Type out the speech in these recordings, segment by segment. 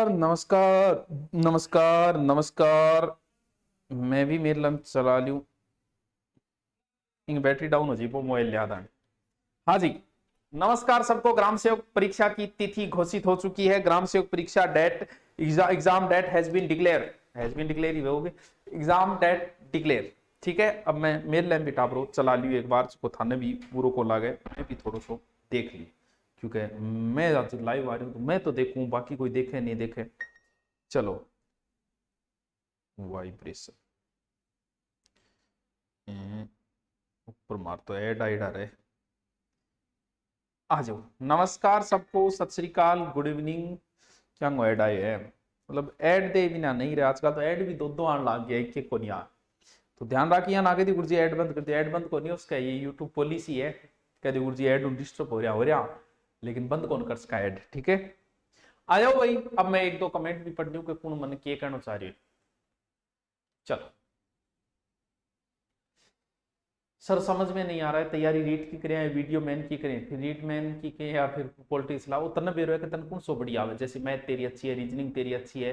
नमस्कार नमस्कार नमस्कार। मैं भी मेरे लंच चला लूं। बैटरी डाउन हो जी वो मोबाइल याद आने। हाँ जी, नमस्कार सबको। ग्राम सेवक परीक्षा की तिथि घोषित हो चुकी है। ग्राम सेवक परीक्षा date exam date has been declare ही होगी। Exam date declare. ठीक है, अब मैं मेरे लैम भी टाबरो चला लियो एक बार को थाने भी पूरा को लागे, मैं भी थोड़ा सो देख ली क्योंकि मैं आज लाइव आ रही हूँ तो मैं तो देखूं, बाकी कोई देखे नहीं देखे। चलो वाइब्रेशन ऊपर मार तो ऐड आइड आ रहे। आ जाओ, नमस्कार सबको, सत श्री अकाल, गुड इवनिंग। क्या ऐड आए है, मतलब ऐड दे बिना नहीं रहे आजकल तो। ऐड भी दो दो आने लग गया, एक एक को नहीं आ। तो ध्यान रखिए यहाँ आगे दी गुरुजी ऐड बंद कर दिया। ऐड बंद को नहीं, उसका ये यूट्यूब पॉलिसी है, कह दी गुरुजी ऐड डिस्टर्ब हो रहा लेकिन बंद कौन कर सका ऐड। ठीक है, आ जाओ भाई। अब मैं एक दो कमेंट भी पढ़ लूं कि कौन मन के कहना चाह रही है। चलो सर समझ में नहीं आ रहा है, तैयारी रीट की करें या वीडियो मैन की करें, फिर रीट मैन की करें या फिर पॉलिटिक्स लाओ। तन बेरो है कि तन कौन सो बढ़िया आवे। जैसे मैथ तेरी अच्छी है, रीजनिंग तेरी अच्छी है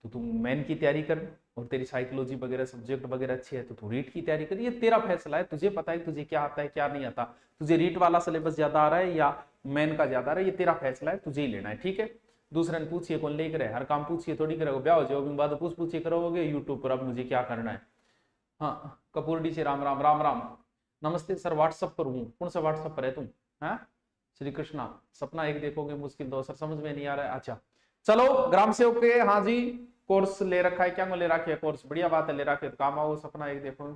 तो तू मैन की तैयारी कर, और तेरी साइकोलॉजी वगैरह सब्जेक्ट वगैरह अच्छी है तो तू रीट की तैयारी कर। ये तेरा फैसला है, तुझे पता है तुझे क्या आता है क्या नहीं आता। तुझे रीट वाला सिलेबस ज्यादा आ रहा है या मैन का ज्यादा आ रहा है, ये तेरा फैसला है, तुझे ही लेना है। ठीक है, दूसरे ने पूछिए कौन लेकर है, हर काम पूछिए थोड़ी करोगे, ब्याह हो जाओगे बाद पूछिए करोगे यूट्यूब पर अब मुझे क्या करना है। हाँ कपूर डी से राम राम राम राम। नमस्ते सर, व्हाट्सएप पर हूँ। कौन सा व्हाट्सएप पर है तुम? हाँ श्री कृष्णा, सपना एक देखोगे मुश्किल दो। सर समझ में नहीं आ रहा है। अच्छा चलो, ग्राम सेवक के हाँ जी कोर्स ले रखा है। क्या ले रखा है कोर्स? बढ़िया बात है, ले रखा है तो काम आओ। सपना एक देखो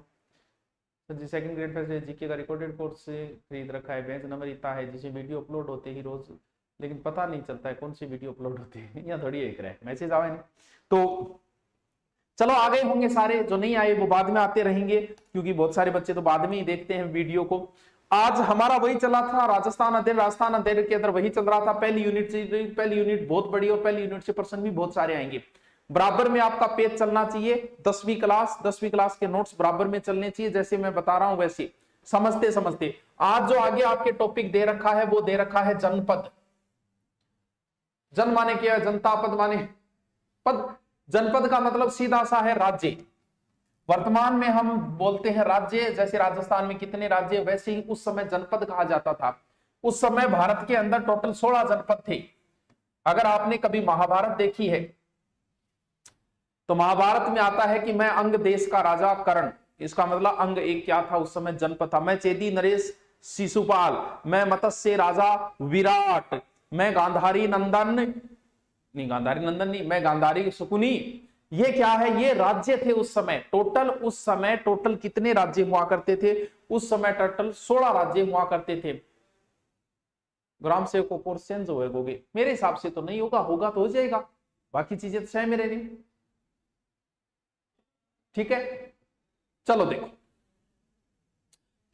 सर जी, सेकंड ग्रेड फर्स्ट जीके का रिकॉर्डेड कोर्स खरीद रखा है। बेंच नंबर इतना है जिसे वीडियो अपलोड होते ही रोज, लेकिन पता नहीं चलता है कौन सी वीडियो अपलोड होती है। यहाँ थोड़ी एक रहे मैसेज आवे नहीं तो। चलो आ गए होंगे सारे, जो नहीं आए वो बाद में आते रहेंगे क्योंकि बहुत सारे बच्चे तो बाद में ही देखते हैं वीडियो को। आज हमारा वही चला था, राजस्थान अध्ययन के अंदर वही चल रहा था। पहली यूनिट से, पहली यूनिट बहुत बड़ी और पहली यूनिट से पर्सन भी बहुत सारे आएंगे। बराबर में आपका पेज चलना चाहिए। 10वीं क्लास के नोट्स बराबर में चलने चाहिए, जैसे मैं बता रहा हूं वैसे समझते समझते। आज जो आगे आपके टॉपिक दे रखा है वो दे रखा है जनपद। जन माने क्या है? जनता, पद माने पद। जनपद का मतलब सीधा सा है राज्य। वर्तमान में हम बोलते हैं राज्य, जैसे राजस्थान में कितने राज्य, वैसे ही उस समय जनपद कहा जाता था। उस समय भारत के अंदर टोटल 16 जनपद थे। अगर आपने कभी महाभारत देखी है तो महाभारत में आता है कि मैं अंग देश का राजा कर्ण। इसका मतलब अंग एक क्या था उस समय? जनपद था। मैं चेदी नरेश शिशुपाल, मैं मत्स्य राजा विराट, मैं गांधारी नंदन नहीं, गांधारी नंदन नहीं, मैं गांधारी शकुनी। ये क्या है? ये राज्य थे उस समय। टोटल उस समय टोटल कितने राज्य हुआ करते थे? उस समय टोटल 16 राज्य हुआ करते थे। ग्राम सेवक को कोर्स चेंज होगे? मेरे हिसाब से तो नहीं होगा, होगा तो हो जाएगा, बाकी चीजें तो सही मेरे नहीं। ठीक है चलो देखो,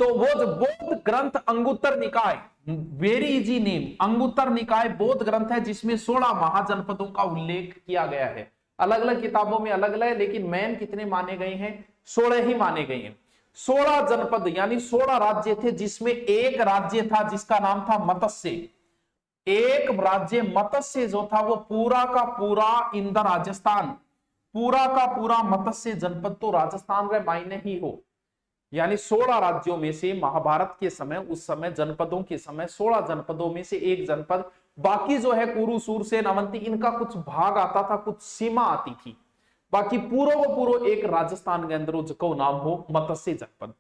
तो वो जो बौद्ध ग्रंथ अंगुत्तर निकाय, वेरी इजी नेम, अंगुत्तर निकाय बौद्ध ग्रंथ है जिसमें 16 महाजनपदों का उल्लेख किया गया है। अलग अलग किताबों में अलग अलग, लेकिन मैन कितने माने गए हैं? 16 ही माने गए हैं। 16 जनपद यानी 16 राज्य थे, जिसमें एक राज्य था जिसका नाम था मत्स्य। एक राज्य मत्स्य जो था वो पूरा का पूरा इन द राजस्थान, पूरा का पूरा मत्स्य जनपद तो राजस्थान में मायने ही हो। यानी 16 राज्यों में से महाभारत के समय, उस समय जनपदों के समय 16 जनपदों में से एक जनपद, बाकी जो है कुरु सूरसेन अवंती इनका कुछ भाग आता था, कुछ सीमा आती थी। बाकी पूरो एक राजस्थान के अंदर जो नाम हो मत्स्य जनपद।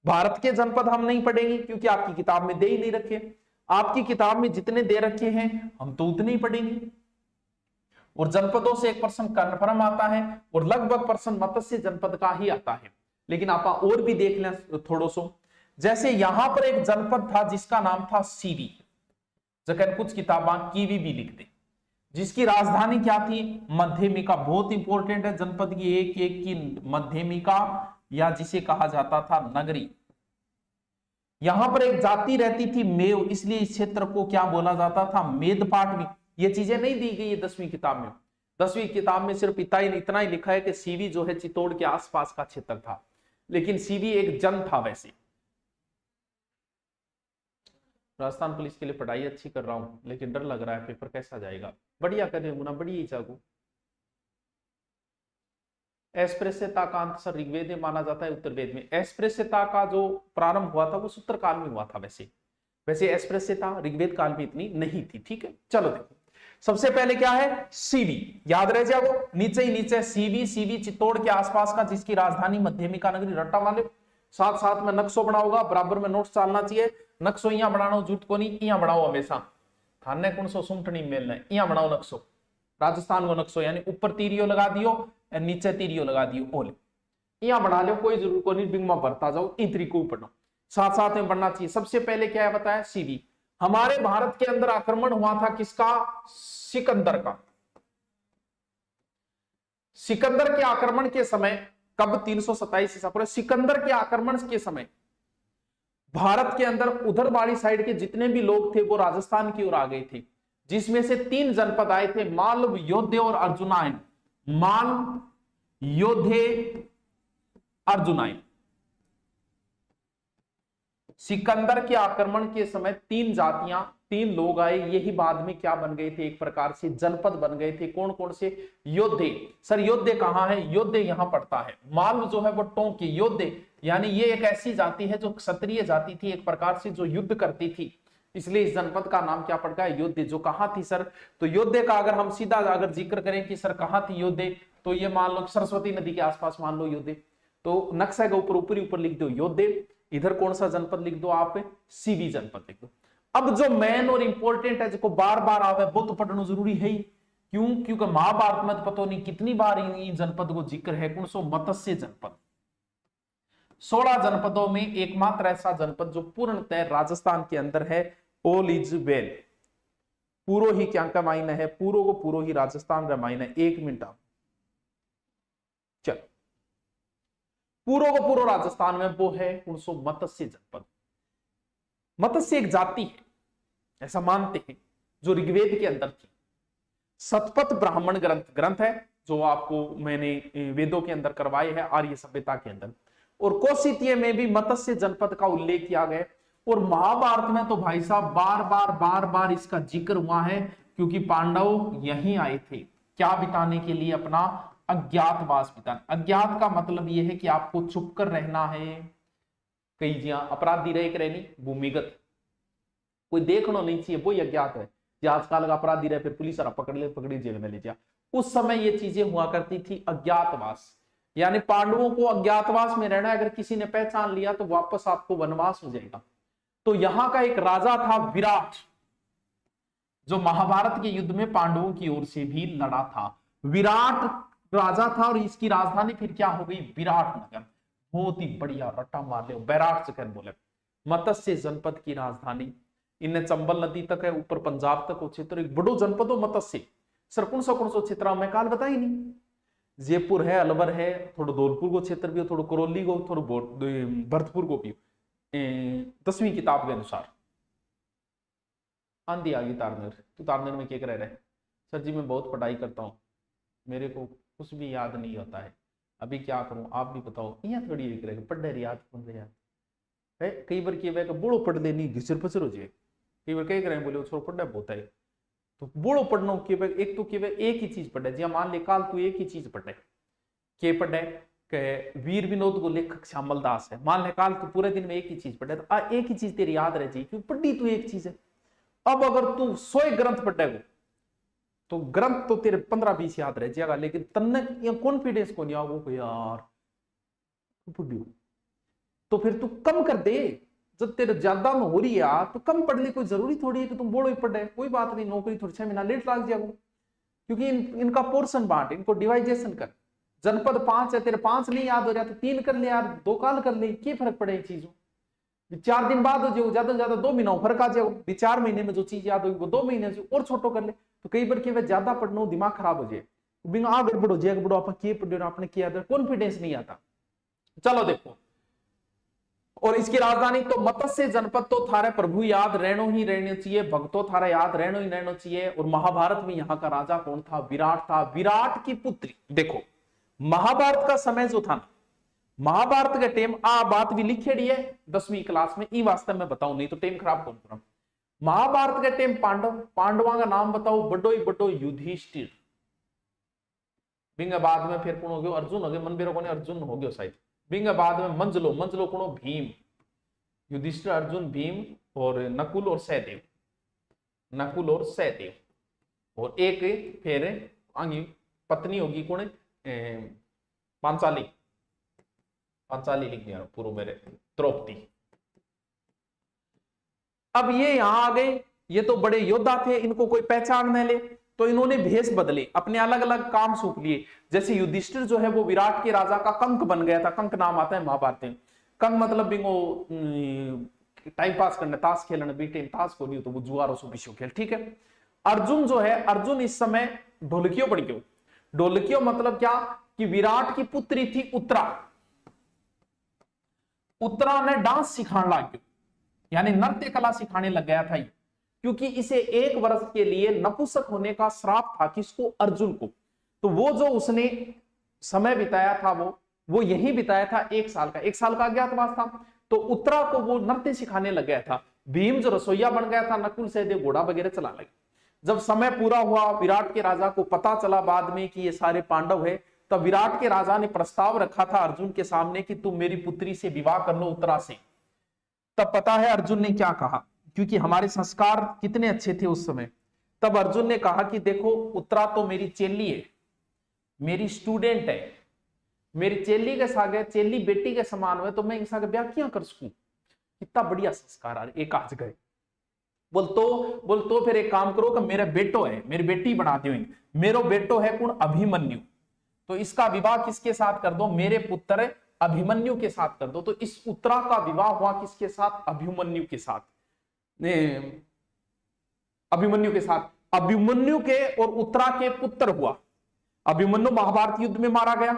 भारत के जनपद हम नहीं पढ़ेंगे क्योंकि आपकी किताब में दे ही नहीं रखे। आपकी किताब में जितने दे रखे हैं हम तो उतने ही पढ़ेंगे। और जनपदों से एक पर्सन कन्फर्म आता है और लगभग पर्सन मत्स्य जनपद का ही आता है। लेकिन आप और भी देख लें थोड़ो सो। जैसे यहां पर एक जनपद था जिसका नाम था सीवी, जगह कुछ किताबां कीवी भी लिखते, जिसकी राजधानी क्या थी? मध्यमिका। बहुत इंपॉर्टेंट है जनपद की एक एक की मध्यमिका, या जिसे कहा जाता था नगरी। यहां पर एक जाति रहती थी मेव, इसलिए इस क्षेत्र को क्या बोला जाता था? मेदपाट भी। ये चीजें नहीं दी गई है 10वीं किताब में। 10वीं किताब में सिर्फ इतना ही लिखा है कि सीवी जो है चित्तौड़ के आसपास का क्षेत्र था, लेकिन सीवी एक जन था वैसे। राजस्थान पुलिस के लिए पढ़ाई अच्छी कर रहा हूँ, लेकिन डर लग रहा है पेपर कैसा जाएगा। बढ़िया करे गुना बढ़िया ही जागो। अस्पृश्यता का अंत सर ऋग्वेद में माना जाता है उत्तर वेद में। अस्पृश्यता का जो प्रारंभ हुआ था वो सूत्र काल में हुआ था। वैसे अस्पृश्यता ऋग्वेद काल में इतनी नहीं थी। ठीक है, चलो देखो सबसे पहले क्या है, सीवी, याद रह जाओ नीचे ही नीचे सीवी चित्तौड़ के आसपास का, जिसकी राजधानी मध्यमिका नगरी, रट्टा वाले साथ साथ में नक्शो बनाओगा, बराबर में नोट्स चालना चाहिए। नक्शो यहाँ बनाओ, झूठ को नहीं, यहाँ बनाओ हमेशा, थाने कौन सो सुमटनी मेलना है, यहाँ बनाओ नक्शो, राजस्थान को नक्शो, यानी ऊपर तीरियो लगा दियो और नीचे तीरियो लगा दियो, ओले यहाँ बना लो, कोई जरूर को नहीं, बिंग में भरता जाओ, इन तरीकों पढ़ो, साथ साथ में बढ़ना चाहिए। सबसे पहले क्या है बताया, सीवी। हमारे भारत के अंदर आक्रमण हुआ था किसका, सिकंदर का। सिकंदर के आक्रमण के समय, कब, 327 ईसा पूर्व। सिकंदर के आक्रमण के समय भारत के अंदर उधर वाली साइड के जितने भी लोग थे वो राजस्थान की ओर आ गए थे, जिसमें से 3 जनपद आए थे, मालव, योद्धे और अर्जुनायन। माल, योद्धे, अर्जुनायन। सिकंदर के आक्रमण के समय 3 जातियां, 3 लोग आए, यही बाद में क्या बन गए थे, एक प्रकार से जनपद बन गए थे। कौन कौन से, योद्धे। सर योद्धे कहां है, योद्धे यहां पड़ता है। मालव जो है वो टोंक, योद्धे यानी ये एक ऐसी जाति है जो क्षत्रिय जाति थी, एक प्रकार से जो युद्ध करती थी, इसलिए इस जनपद का नाम क्या पड़ गया, योद्धे। जो कहां थी सर, तो योद्धे का अगर हम सीधा अगर जिक्र करें कि सर कहां थी योद्धे, तो ये मान लो सरस्वती नदी के आसपास मान लो योद्धे, तो नक्शा के ऊपर ऊपर लिख दो योद्धे, इधर कौन सा जनपद लिख दो आप, सीवी जनपद लिख दो। अब जो मेन और इंपॉर्टेंट है, जो बार बार आवे, वो तो पढ़ना जरूरी है ही। क्यों, क्योंकि महाभारत में तो पता नहीं कितनी बार इन जनपद को जिक्र है। कौन सो, मत्स्य जनपद। 16 जनपदों में एकमात्र ऐसा जनपद जो पूर्णतः राजस्थान के अंदर है, ऑल इज वेल। पूरो ही क्या का मायना है, पूरो को पूरो ही राजस्थान का मायना है। 1 मिनट आप चल, पूरो को पूरो राजस्थान में वो है कौन सो, मत्स्य जनपद। मत्स्य एक जाति है ऐसा मानते हैं, जो ऋग्वेद के अंदर थी। शतपथ ब्राह्मण ग्रंथ है जो आपको मैंने वेदों के अंदर करवाए है, आर्य सभ्यता के अंदर, और कौशितीय में भी मत्स्य जनपद का उल्लेख किया गया। और महाभारत में तो भाई साहब बार बार इसका जिक्र हुआ है, क्योंकि पांडव यहीं आए थे क्या बिताने के लिए, अपना अज्ञातवास बिताने। अज्ञात का मतलब यह है कि आपको छुप कर रहना है, कई जिया अपराधी रहे रहनी, भूमिगत, कोई देखना नहीं चाहिए, वो अज्ञात है। जो आजकल का अपराधी रहे फिर पुलिस पकड़ी जेल में ले जा, उस समय ये चीजें हुआ करती थी, अज्ञातवास। यानी पांडवों को अज्ञातवास में रहना, अगर किसी ने पहचान लिया तो वापस आपको वनवास हो जाएगा। तो यहां का एक राजा था विराट, जो महाभारत के युद्ध में पांडवों की ओर से भी लड़ा था। विराट राजा था, और इसकी राजधानी फिर क्या हो गई, विराटनगर। बहुत ही बढ़िया रट्टा मार ले, बैराट से बोले। मत्स्य जनपद की राजधानी, इन्हें चंबल नदी तक है, ऊपर पंजाब तक हो क्षेत्र, एक बड़ो जनपद हो मत्स्य। सर कौन सो क्षेत्र में काल बताई नहीं, जयपुर है, अलवर है, थोड़ा धौलपुर को क्षेत्र भी हो, थोड़ा करौली को, थोड़ा भरतपुर को भी, 10वीं किताब के अनुसार। आंधी आ गई तारनेर, तू तारनेर में क्या कर रहे, सर जी मैं बहुत पढ़ाई करता हूँ, मेरे को कुछ भी याद नहीं होता है, अभी क्या करूं आप भी बताओ। यहाँ थोड़ी लिख रहे पढ़े याद कौन रहे याद है, कई बार क्या बूढ़ो पढ़ लेनी घिसर फसर हो जाए, कई बार कह रहे बोले छोड़ पढ़ना बहुत है, तो बूढ़ो पढ़ना एक तो एक ही चीज पढ़े, जी मान ले काल तू एक ही चीज पढ़े, के पढ़े के वीर विनोद को लेखक श्यामल दास है, मान ले काल तू पूरे दिन में एक ही चीज पढ़े, तो एक ही चीज तेरी याद रह जाए, क्योंकि पढ़ी तू एक चीज है। अब अगर तू 100 ग्रंथ पढ़ेगा तो ग्रंथ तो तेरे 15-20 याद रह जाएगा, लेकिन तन्ने कॉन्फिडेंस को नहीं आओ यार तो फिर तू कम कर दे, जब तेरे ज्यादा में हो रही है तो कम पढ़ ले, कोई जरूरी थोड़ी है कि तुम बोलो ही पढ़ रहे, कोई बात नहीं, नौकरी थोड़ी 6 महीना लेट लाग जाएगा, क्योंकि इनका पोर्शन बांट, इनको डिवाइजेशन कर। जनपद 5 है, तेरे 5 नहीं याद हो रहा तो 3 कर ले यार, 2 काल कर ले, क्या फर्क पड़े चीजों, 4 दिन बाद हो जाए, ज्यादा से ज्यादा 2 महीना फर्क आ जाए, 4 महीने में जो चीज याद होगी वो 2 महीने से और छोटो कर ले। तो कई बार क्या ज्यादा पढ़ना दिमाग खराब हो जाए, बिना आ गड़बड़ हो जाए, गड़बड़ो अपन किए पढ़े आपने किया, कॉन्फिडेंस नहीं आता। चलो देखो, और इसकी राजधानी तो मत्स्य जनपद तो थारे प्रभु याद रहनो ही रहना चाहिए, भक्तों थारा याद रहनो ही रहना चाहिए। और महाभारत में यहाँ का राजा कौन था, विराट था। विराट की पुत्री, देखो महाभारत का समय जो था, महाभारत के टाइम आ बात भी लिखेड़ी है 10वीं क्लास में, ई वास्तव में बताऊं, नहीं तो टाइम खराब कौन करूं। महाभारत के टाइम पांडवा का नाम बताओ, बड़ो ही बड़ो युधिष्ठिर, बिंग बाद में फिर कौन हो गयो, अर्जुन हो गयो, मन बेरो कोने अर्जुन हो गयो शायद, बिंग बाद में मंजलो कोनो भीम, युधिष्ठिर अर्जुन भीम और नकुल और सहदेव, और एक फिर आगे पत्नी होगी कौन, पांचाली लिख दिया पूर्व मेरे, द्रौपदी। अब ये यहां आ गए, ये तो बड़े योद्धा थे, इनको कोई पहचान न ले, तो इन्होंने भेष बदले, अपने अलग अलग काम सौंप लिए। जैसे युधिष्ठिर जो है वो विराट के राजा का कंक बन गया था, कंक नाम आता है महाभारत में, कंक मतलब बिंगो टाइम पास करने, ताश खेलने, बीटे ताश को नहीं तो वो जुआरो सो पिछो खेल, ठीक है। अर्जुन जो है, अर्जुन इस समय ढोलकियों पड़ गयो, ढोलकियों मतलब क्या कि विराट की पुत्री थी उत्तरा ने डांस सिखाने लग गयो, यानी नृत्य कला सिखाने लग गया था ये, क्योंकि इसे 1 वर्ष के लिए नपुंसक होने का श्राप था किसको, अर्जुन को। तो वो जो उसने समय बिताया था वो यही बिताया था 1 साल का, 1 साल का अज्ञातवास था। तो उत्तरा को वो नृत्य सिखाने लग गया था, भीम जो रसोईया बन गया था, नकुल सहदेव घोड़ा वगैरह चला लगे। जब समय पूरा हुआ, विराट के राजा को पता चला बाद में कि ये सारे पांडव है, तब विराट के राजा ने प्रस्ताव रखा था अर्जुन के सामने कि तुम मेरी पुत्री से विवाह कर लो उत्तरा से। तब पता है अर्जुन ने क्या कहा, क्योंकि हमारे संस्कार कितने अच्छे थे उस समय। तब अर्जुन ने कहा कि देखो उत्तरा तो मेरी चेली है, मेरी स्टूडेंट है, मेरी चेली के साथ, चेली बेटी के समान है, तो मैं इनके साथ ब्याह क्यों कर सकूं, कितना बढ़िया संस्कार आ रहे, एक आज गए। बोल तो फिर एक काम करो कि मेरा बेटो है, मेरी बेटी बना दियो, मेरो बेटो है कौन, अभिमन्यु, तो इसका विवाह किसके साथ कर दो, मेरे पुत्र अभिमन्यु के साथ कर दो। तो इस उत्तरा का विवाह हुआ किसके साथ, अभिमन्यु के साथ, अभिमन्यु के और उत्तरा के पुत्र हुआ। अभिमन्यु महाभारत युद्ध में मारा गया।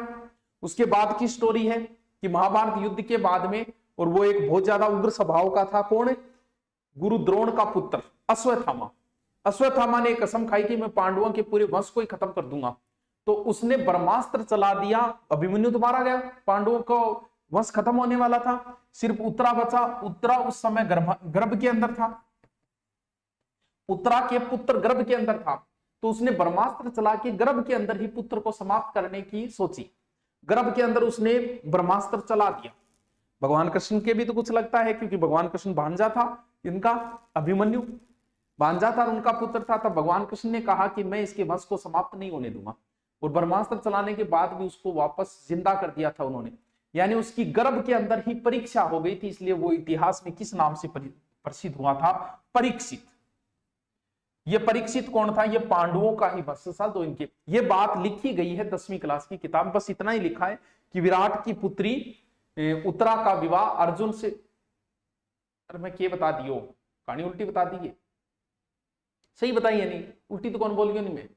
उसके बाद की स्टोरी है कि महाभारत युद्ध के बाद में, और वो एक बहुत ज्यादा उग्र स्वभाव का था, कौन, गुरु द्रोण का पुत्र अश्वत्थामा ने कसम खाई कि मैं पांडवों के पूरे वंश को ही खत्म कर दूंगा। तो उसने ब्रह्मास्त्र चला दिया, अभिमन्यु तो मारा गया, पांडवों को वंश खत्म होने वाला था, सिर्फ उत्तरा बचा। उत्तरा उस समय गर्भ के अंदर था, उत्तरा के पुत्र गर्भ के अंदर था, तो उसने ब्रह्मास्त्र चला के गर्भ के अंदर ही पुत्र को समाप्त करने की सोची। गर्भ के अंदर उसने ब्रह्मास्त्र चला दिया। भगवान कृष्ण के भी तो कुछ लगता है, क्योंकि भगवान कृष्ण भांजा था इनका, अभिमन्यु भांजा था, उनका पुत्र था। तब भगवान कृष्ण ने कहा कि मैं इसके वंश को समाप्त नहीं होने दूंगा, और ब्रह्मास्त्र चलाने के बाद भी उसको वापस जिंदा कर दिया था उन्होंने, यानी उसकी गर्भ के अंदर ही परीक्षा हो गई थी, इसलिए वो इतिहास में किस नाम से प्रसिद्ध हुआ था, परीक्षित। ये परीक्षित कौन था, ये पांडवों का ही वंश था। तो इनके ये बात लिखी गई है 10वीं क्लास की किताब, बस इतना ही लिखा है कि विराट की पुत्री उत्तरा का विवाह अर्जुन से। अरे मैं क्या बता दियो, कहानी उल्टी बता दी है, सही बताइए नहीं, उल्टी तो कौन बोल गया, नहीं मैं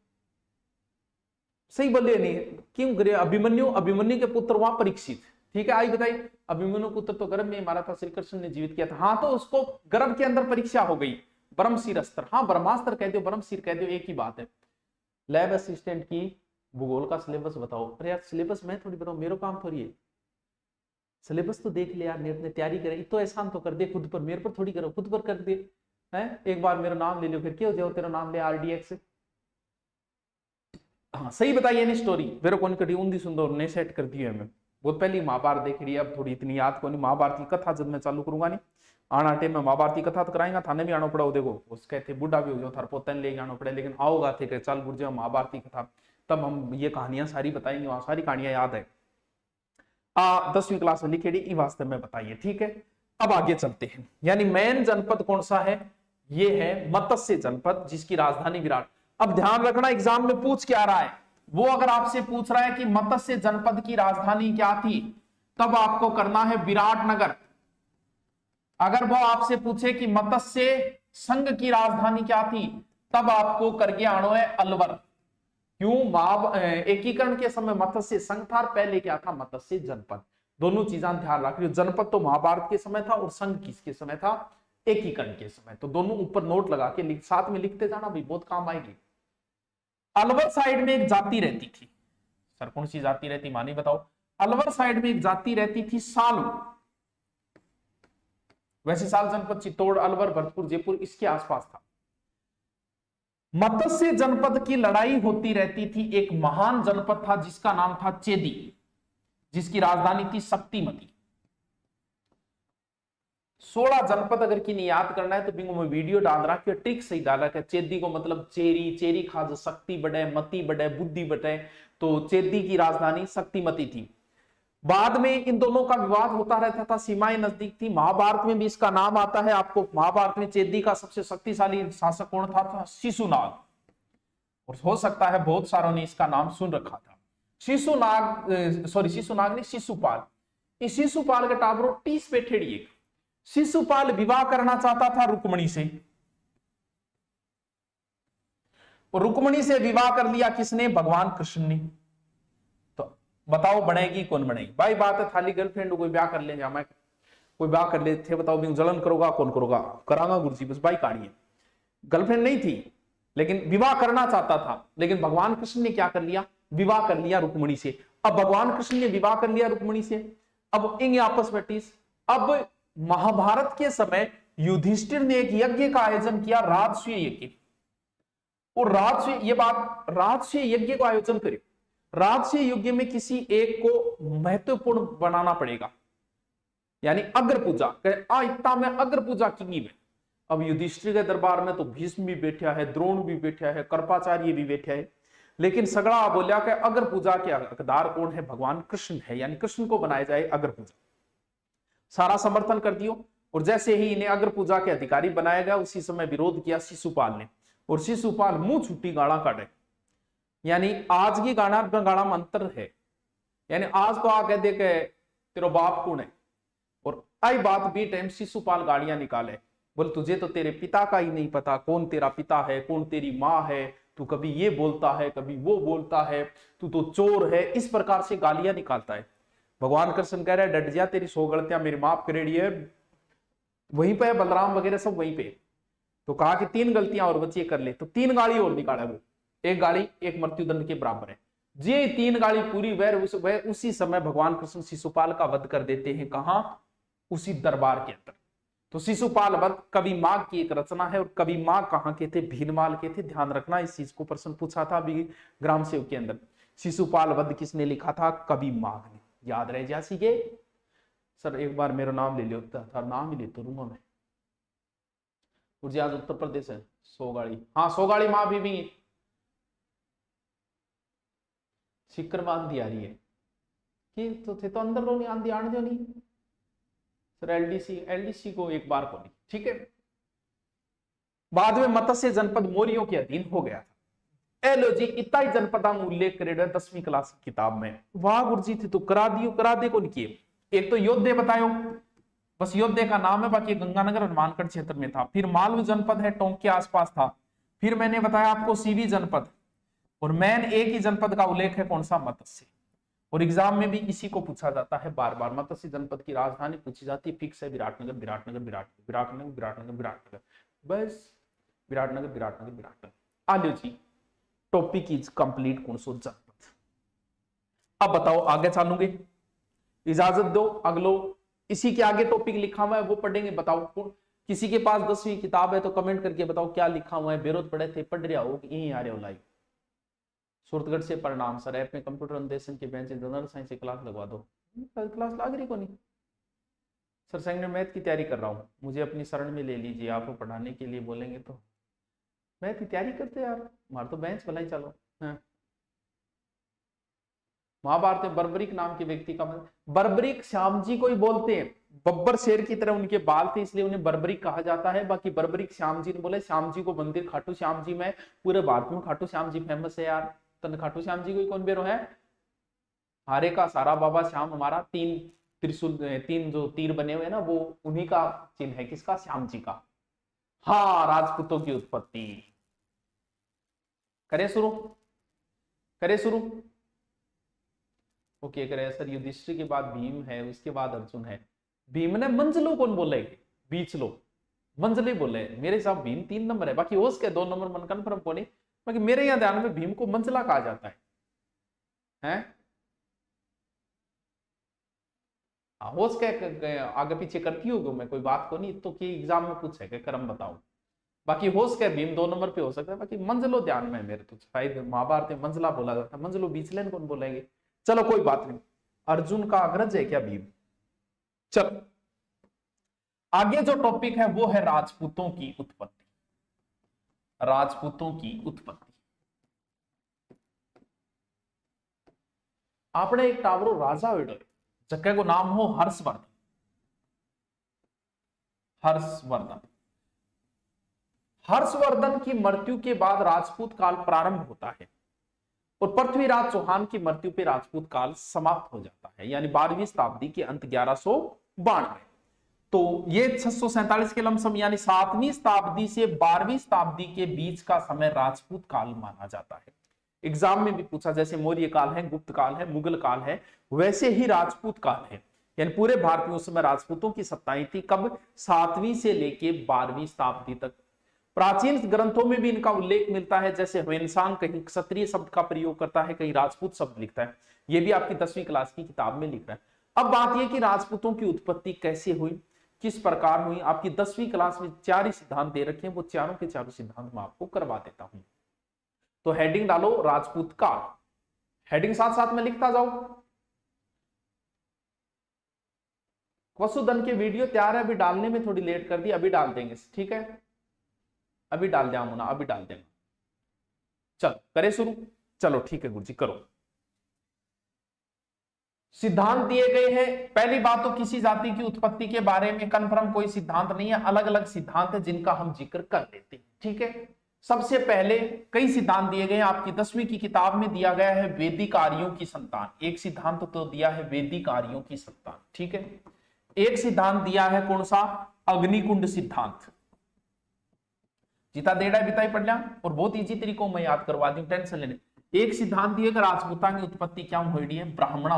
सही बोलिए नहीं, क्यों करे, अभिमन्यु के पुत्र वहां परीक्षित, ठीक है। आई बताइए, अभिमन्यु पुत्र तो गर्भ में मारा था, श्री कृष्ण ने जीवित किया था, हाँ, तो उसको गर्भ के अंदर परीक्षा हो गई, ब्रह्मशीर अस्त्र, हाँ ब्रह्मास्त्र कह दो, ब्रह्मशीर कह दो, एक ही बात है। लैब असिस्टेंट की भूगोल का सिलेबस बताओ। अरे यार सिलेबस मैं थोड़ी बताऊं, मेरा काम थोड़ी है, सिलेबस तो देख ले यार, नेट ने तैयारी करे, तो एहसान तो कर दे खुद पर, मेरे पर थोड़ी करो, खुद पर कर दे है। एक बार मेरा नाम ले लो, फिर क्या हो जाओ, तेरा नाम ले RDX। हाँ सही बताइए नहीं स्टोरी, मेरे को कटी ऊंधी सुंदर ने सेट कर दी है, मैं बहुत पहले महाभारत देख रही है, अब थोड़ी इतनी याद को नहीं। महाभारत की कथा जब मैं चालू करूंगा नहीं, आना टाइम में महाभारत की कथा तो कराएंगा, थाने भी आना पड़ा, देखो उस कहते बूढ़ा भी हो जाओ, थार पोतन ले आना पड़े, लेकिन आओगा थे चल गुर्जे महाभारत की कथा, तब हम ये कहानियां सारी बताएंगे, वहां सारी कहानियां याद है। 10वीं क्लास में लिखेड़ी वास्तव में बताइए, ठीक है। अब आगे चलते हैं, यानी मेन जनपद कौन सा है, ये है मत्स्य जनपद, जिसकी राजधानी विराट। अब ध्यान रखना एग्जाम में पूछ क्या रहा है, वो अगर आपसे पूछ रहा है कि मत्स्य जनपद की राजधानी क्या थी, तब आपको करना है विराटनगर। अगर वो आपसे पूछे कि मत्स्य संघ की राजधानी क्या थी, तब आपको करके आनो है अलवर। क्यों, एकीकरण के समय मत्स्य संघ था, पहले क्या था, मत्स्य जनपद। दोनों चीजें ध्यान रख रही हो, जनपद तो महाभारत के समय था और संघ किसके समय था, एकीकरण के समय। तो दोनों ऊपर नोट लगा के साथ में लिखते जाना भाई, बहुत काम आएगी। अलवर साइड में एक जाति रहती थी, सर कौन सी जाति रहती, मानी बताओ। अलवर साइड में एक जाति रहती थी सालू, वैशाली जनपद चित्तौड़, अलवर, भरतपुर, जयपुर इसके आसपास था। मत्स्य जनपद की लड़ाई होती रहती थी। एक महान जनपद था जिसका नाम था चेदी, जिसकी राजधानी थी शक्तिमती। 16 जनपद अगर की नहीं याद करना है तो बिंगो में वीडियो डाल रहा कि ट्रिक सही डाला कि चेदी को मतलब चेरी, चेरी खाज शक्ति बढ़े, मती बढ़े, बुद्धि बढ़े, तो चेदी की राजधानी शक्तिमती थी। बाद में इन दोनों का विवाद होता रहता था, सीमाएं नजदीक थी। महाभारत में भी इसका नाम आता है आपको। महाभारत में चेदी का सबसे शक्तिशाली शासक कौन था शिशुनाग, और हो सकता है बहुत सारों ने इसका नाम सुन रखा था। शिशुनाग ने शिशुपाल, इस शिशुपाल के टाबरो 30 पे ठेड़ी। शिशुपाल विवाह करना चाहता था रुक्मणी से, और रुक्मणी से विवाह कर लिया किसने? भगवान कृष्ण ने। तो बताओ बनेगी कौन बनेगी? भाई बात है थाली गर्लफ्रेंड कोई ब्याह कर ले, मैं कोई ब्याह कर ले थे, बताओ जलन करोगा कौन करोगा? करांगा गुरुजी, बस भाई कहानी है। गर्लफ्रेंड नहीं थी लेकिन विवाह करना चाहता था, लेकिन भगवान कृष्ण ने क्या कर लिया? विवाह कर लिया रुक्मणी से। अब भगवान कृष्ण ने विवाह कर लिया रुक्मणी से, अब इन आपस में टीस। अब महाभारत के समय युधिष्ठिर ने एक यज्ञ का आयोजन किया, राजसूय यज्ञ। और राजसूय यज्ञ को आयोजन करे। राजसूय यज्ञ में किसी एक को महत्वपूर्ण बनाना पड़ेगा, यानी अग्र पूजा। इतना में अग्र पूजा की में। अब युधिष्ठिर के दरबार में तो भीष्म भी बैठा है, द्रोण भी बैठा है, कृपाचार्य भी बैठा है, लेकिन सगड़ा बोलिया कि अग्र पूजा के हकदार कौन है? भगवान कृष्ण है, यानी कृष्ण को बनाया जाए अग्र पूजा। सारा समर्थन कर दियो, और जैसे ही इन्हें अग्र पूजा के अधिकारी बनाया गया उसी समय विरोध किया शिशुपाल ने, और शिशुपाल मुंह छुट्टी गाड़ा काटे। यानी आज की गाड़ा गाड़ा में अंतर है, यानी आज तो आ कह दे के तेरा बाप कौन है, और आई बात भी टाइम शिशुपाल गाड़ियां निकाले, बोल तुझे तो तेरे पिता का ही नहीं पता, कौन तेरा पिता है, कौन तेरी माँ है, तू कभी ये बोलता है कभी वो बोलता है, तू तो चोर है। इस प्रकार से गालियां निकालता है। भगवान कृष्ण कह रहे डट जा, तेरी 100 गलतियां मेरी माफ करेड़ी है। वहीं पे बलराम वगैरह सब वहीं पे। तो कहा कि 3 गलतियां और बची कर ले, तो 3 गाली और निकाला वो। एक गाली एक मृत्युदंड के बराबर है। ये 3 गाली पूरी वह उसी समय भगवान कृष्ण शिशुपाल का वध कर देते हैं। कहां? उसी दरबार के अंदर। तो शिशुपाल वध कवि माघ की एक रचना है, और कवि माघ कहां के थे? भीनमाल के थे। ध्यान रखना, इस चीज को प्रश्न पूछा था अभी ग्राम सेवक के अंदर। शिशुपाल वध किसने लिखा था? कवि माघ ने। याद रह जा सीखे सर, एक बार मेरा नाम ले लियो, नाम ही लेता रूंगा मैं। आज उत्तर प्रदेश है। सोगाड़ी, हाँ सोगाड़ी माँ भी सिक्कर में आंधी आ रही है कि तो थे तो अंदर लो नहीं, आंधी आने दो नहीं सर। एलडीसी को एक बार को नहीं, ठीक है। बाद में मत्स्य जनपद मौर्यों के अधीन हो गया था। एलो जी इतना ही जनपदा में उल्लेख करेगा 10वीं क्लास की किताब में। वाह गुरुजी थे तो करा दे को नहीं किए। एक तो योद्धे बतायो, बस योद्धे का नाम है, बाकी गंगानगर हनुमानगढ़ क्षेत्र में था। फिर मालवा जनपद है, टोंक के आसपास था। फिर मैंने बताया आपको सीवी जनपद, और मैन एक ही जनपद का उल्लेख है, कौन सा? मत्स्य। और एग्जाम में भी इसी को पूछा जाता है बार बार। मत्स्य जनपद की राजधानी पूछी जाती है, फिक्स है विराटनगर, बस विराटनगर। आलियो जी टॉपिक इज कंप्लीट। कौन सो जनपद? अब बताओ आगे चलूंगे, इजाजत दो। अगलो इसी के आगे टॉपिक लिखा हुआ है वो पढ़ेंगे। बताओ किसी के पास 10वीं किताब है तो कमेंट करके बताओ क्या लिखा हुआ है। बेरोज पढ़े थे, पढ़ रहा हो यही आ रहे हो लाइव। सूरतगढ़ से परिणाम सर, ऐप में कंप्यूटर अनुदेशन के बेंच जनरल साइंस की क्लास लगवा दो। क्लास लाग रही को नहीं सर? सेकेंड मैथ की तैयारी कर रहा हूँ, मुझे अपनी शरण में ले लीजिए। आपको पढ़ाने के लिए बोलेंगे तो मैथ की तैयारी करते यार, हमारे तो बेंच भला ही चलो। हाँ। महाभारत में बर्बरिक नाम के व्यक्ति का बर्बरिक श्याम जी को ही बोलते हैं। बब्बर शेर की तरह उनके बाल थे इसलिए उन्हें बर्बरिक कहा जाता है। बाकी बर्बरिक श्याम जी ने बोले। श्याम जी को मंदिर खाटू श्याम जी में, पूरे भारत में खाटू श्याम जी फेमस है यार। तन खाटू श्याम जी को कौन बेरो है? हारे का सारा बाबा श्याम हमारा। 3 त्रिशूल, 3 जो तीर बने हुए ना वो उन्हीं का चिन्ह है। किसका? श्याम जी का। हाँ, राजपूतों की उत्पत्ति। करे शुरू। ओके करे सर। युधिष्ठिर के बाद भीम है, उसके बाद अर्जुन है। भीम ने मंजलो कौन बोले? बीच लो मंजले बोले। मेरे हिसाब भीम 3 नंबर है, बाकी ओस के 2 नंबर मन कन्फर्म को नहीं। बाकी मेरे यहाँ ध्यान में भीम को मंजला कहा जाता है। हो सके आगे पीछे करती होगी मैं, कोई बात को नहीं तो कि एग्जाम में पूछे कि क्रम बताओ। बाकी हो सके भीम 2 नंबर पे हो सकता है, बाकी मंजिलो ध्यान में मेरे तो शायद महाभारत में मंजिला बोला जाता है, मंजिलो बीच लेन कौन बोलेंगे। चलो कोई बात नहीं, अर्जुन का अग्रज है क्या भीम। चलो आगे जो टॉपिक है वो है राजपूतों की उत्पत्ति। राजपूतों की उत्पत्ति। आपने एक टावरो राजा वेडो जगह को नाम हो हर्षवर्धन। हर्षवर्धन। हर्षवर्धन की मृत्यु के बाद राजपूत काल प्रारंभ होता है और पृथ्वीराज चौहान की मृत्यु पे राजपूत काल समाप्त हो जाता है, यानी 12वीं शताब्दी के अंत 1192। तो ये 647 के लमसम यानी 7वीं शताब्दी से 12वीं शताब्दी के बीच का समय राजपूत काल माना जाता है। एग्जाम में भी पूछा, जैसे मौर्य काल है, गुप्त काल है, मुगल काल है, वैसे ही राजपूत काल है। यानी पूरे भारत में उस समय राजपूतों की सत्ताएं थी। कब? 7वीं से लेके 12वीं शताब्दी तक। प्राचीन ग्रंथों में भी इनका उल्लेख मिलता है, जैसे ह्वेनसांग कहीं क्षत्रिय शब्द का प्रयोग करता है, कहीं राजपूत शब्द लिखता है। यह भी आपकी 10वीं क्लास की किताब में लिख रहा है। अब बात यह कि राजपूतों की उत्पत्ति कैसे हुई, किस प्रकार हुई, आपकी 10वीं क्लास में 4 ही सिद्धांत दे रखे हैं, वो चारों के चारों सिद्धांत मैं आपको करवा देता हूं। तो हेडिंग डालो राजपूत काल, हेडिंग साथ साथ में लिखता जाओ। वसुधन के वीडियो तैयार है, अभी डालने में थोड़ी लेट कर दी, अभी डाल देंगे, ठीक है, अभी डाल देंगे ना, अभी डाल देंगे। चलो करें शुरू। चलो ठीक है गुरुजी करो। सिद्धांत दिए गए हैं। पहली बात तो किसी जाति की उत्पत्ति के बारे में कन्फर्म कोई सिद्धांत नहीं है, अलग अलग सिद्धांत है जिनका हम जिक्र कर लेते हैं, ठीक है। सबसे पहले कई सिद्धांत दिए गए हैं, आपकी 10वीं की किताब में दिया गया है वैदिक आर्यों की संतान, एक सिद्धांत तो दिया है वैदिक आर्यों की संतान, ठीक है। एक सिद्धांत दिया है कौन सा? अग्निकुंड सिद्धांत। जिता देड़ा बिताई पढ़ लिया और बहुत इजी तरीकों में याद करवा दी, टेंशन लेने। एक सिद्धांत दिए राजपूता की उत्पत्ति क्या हुई है? ब्राह्मणा।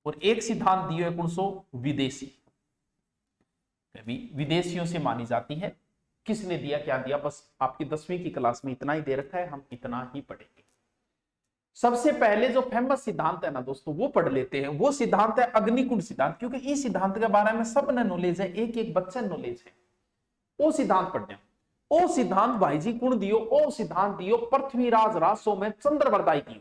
और एक सिद्धांत दिए कौन सो? विदेशी, विदेशियों से मानी जाती है। किसने दिया, क्या दिया, बस आपकी 10वीं की क्लास में इतना ही दे रखा है, हम इतना ही पढ़ेंगे। सबसे पहले जो फेमस सिद्धांत है ना दोस्तों, वो पढ़ लेते हैं। वो सिद्धांत है अग्निकुंड सिद्धांत, क्योंकि इस सिद्धांत के बारे में सबने नॉलेज है, एक एक बच्चे नॉलेज है। वो सिद्धांत पढ़ने, ओ सिद्धांत भाई जी कुण दियो, ओ सिद्धांत दियो पृथ्वीराज रासो में चंद्रवरदाई दियो।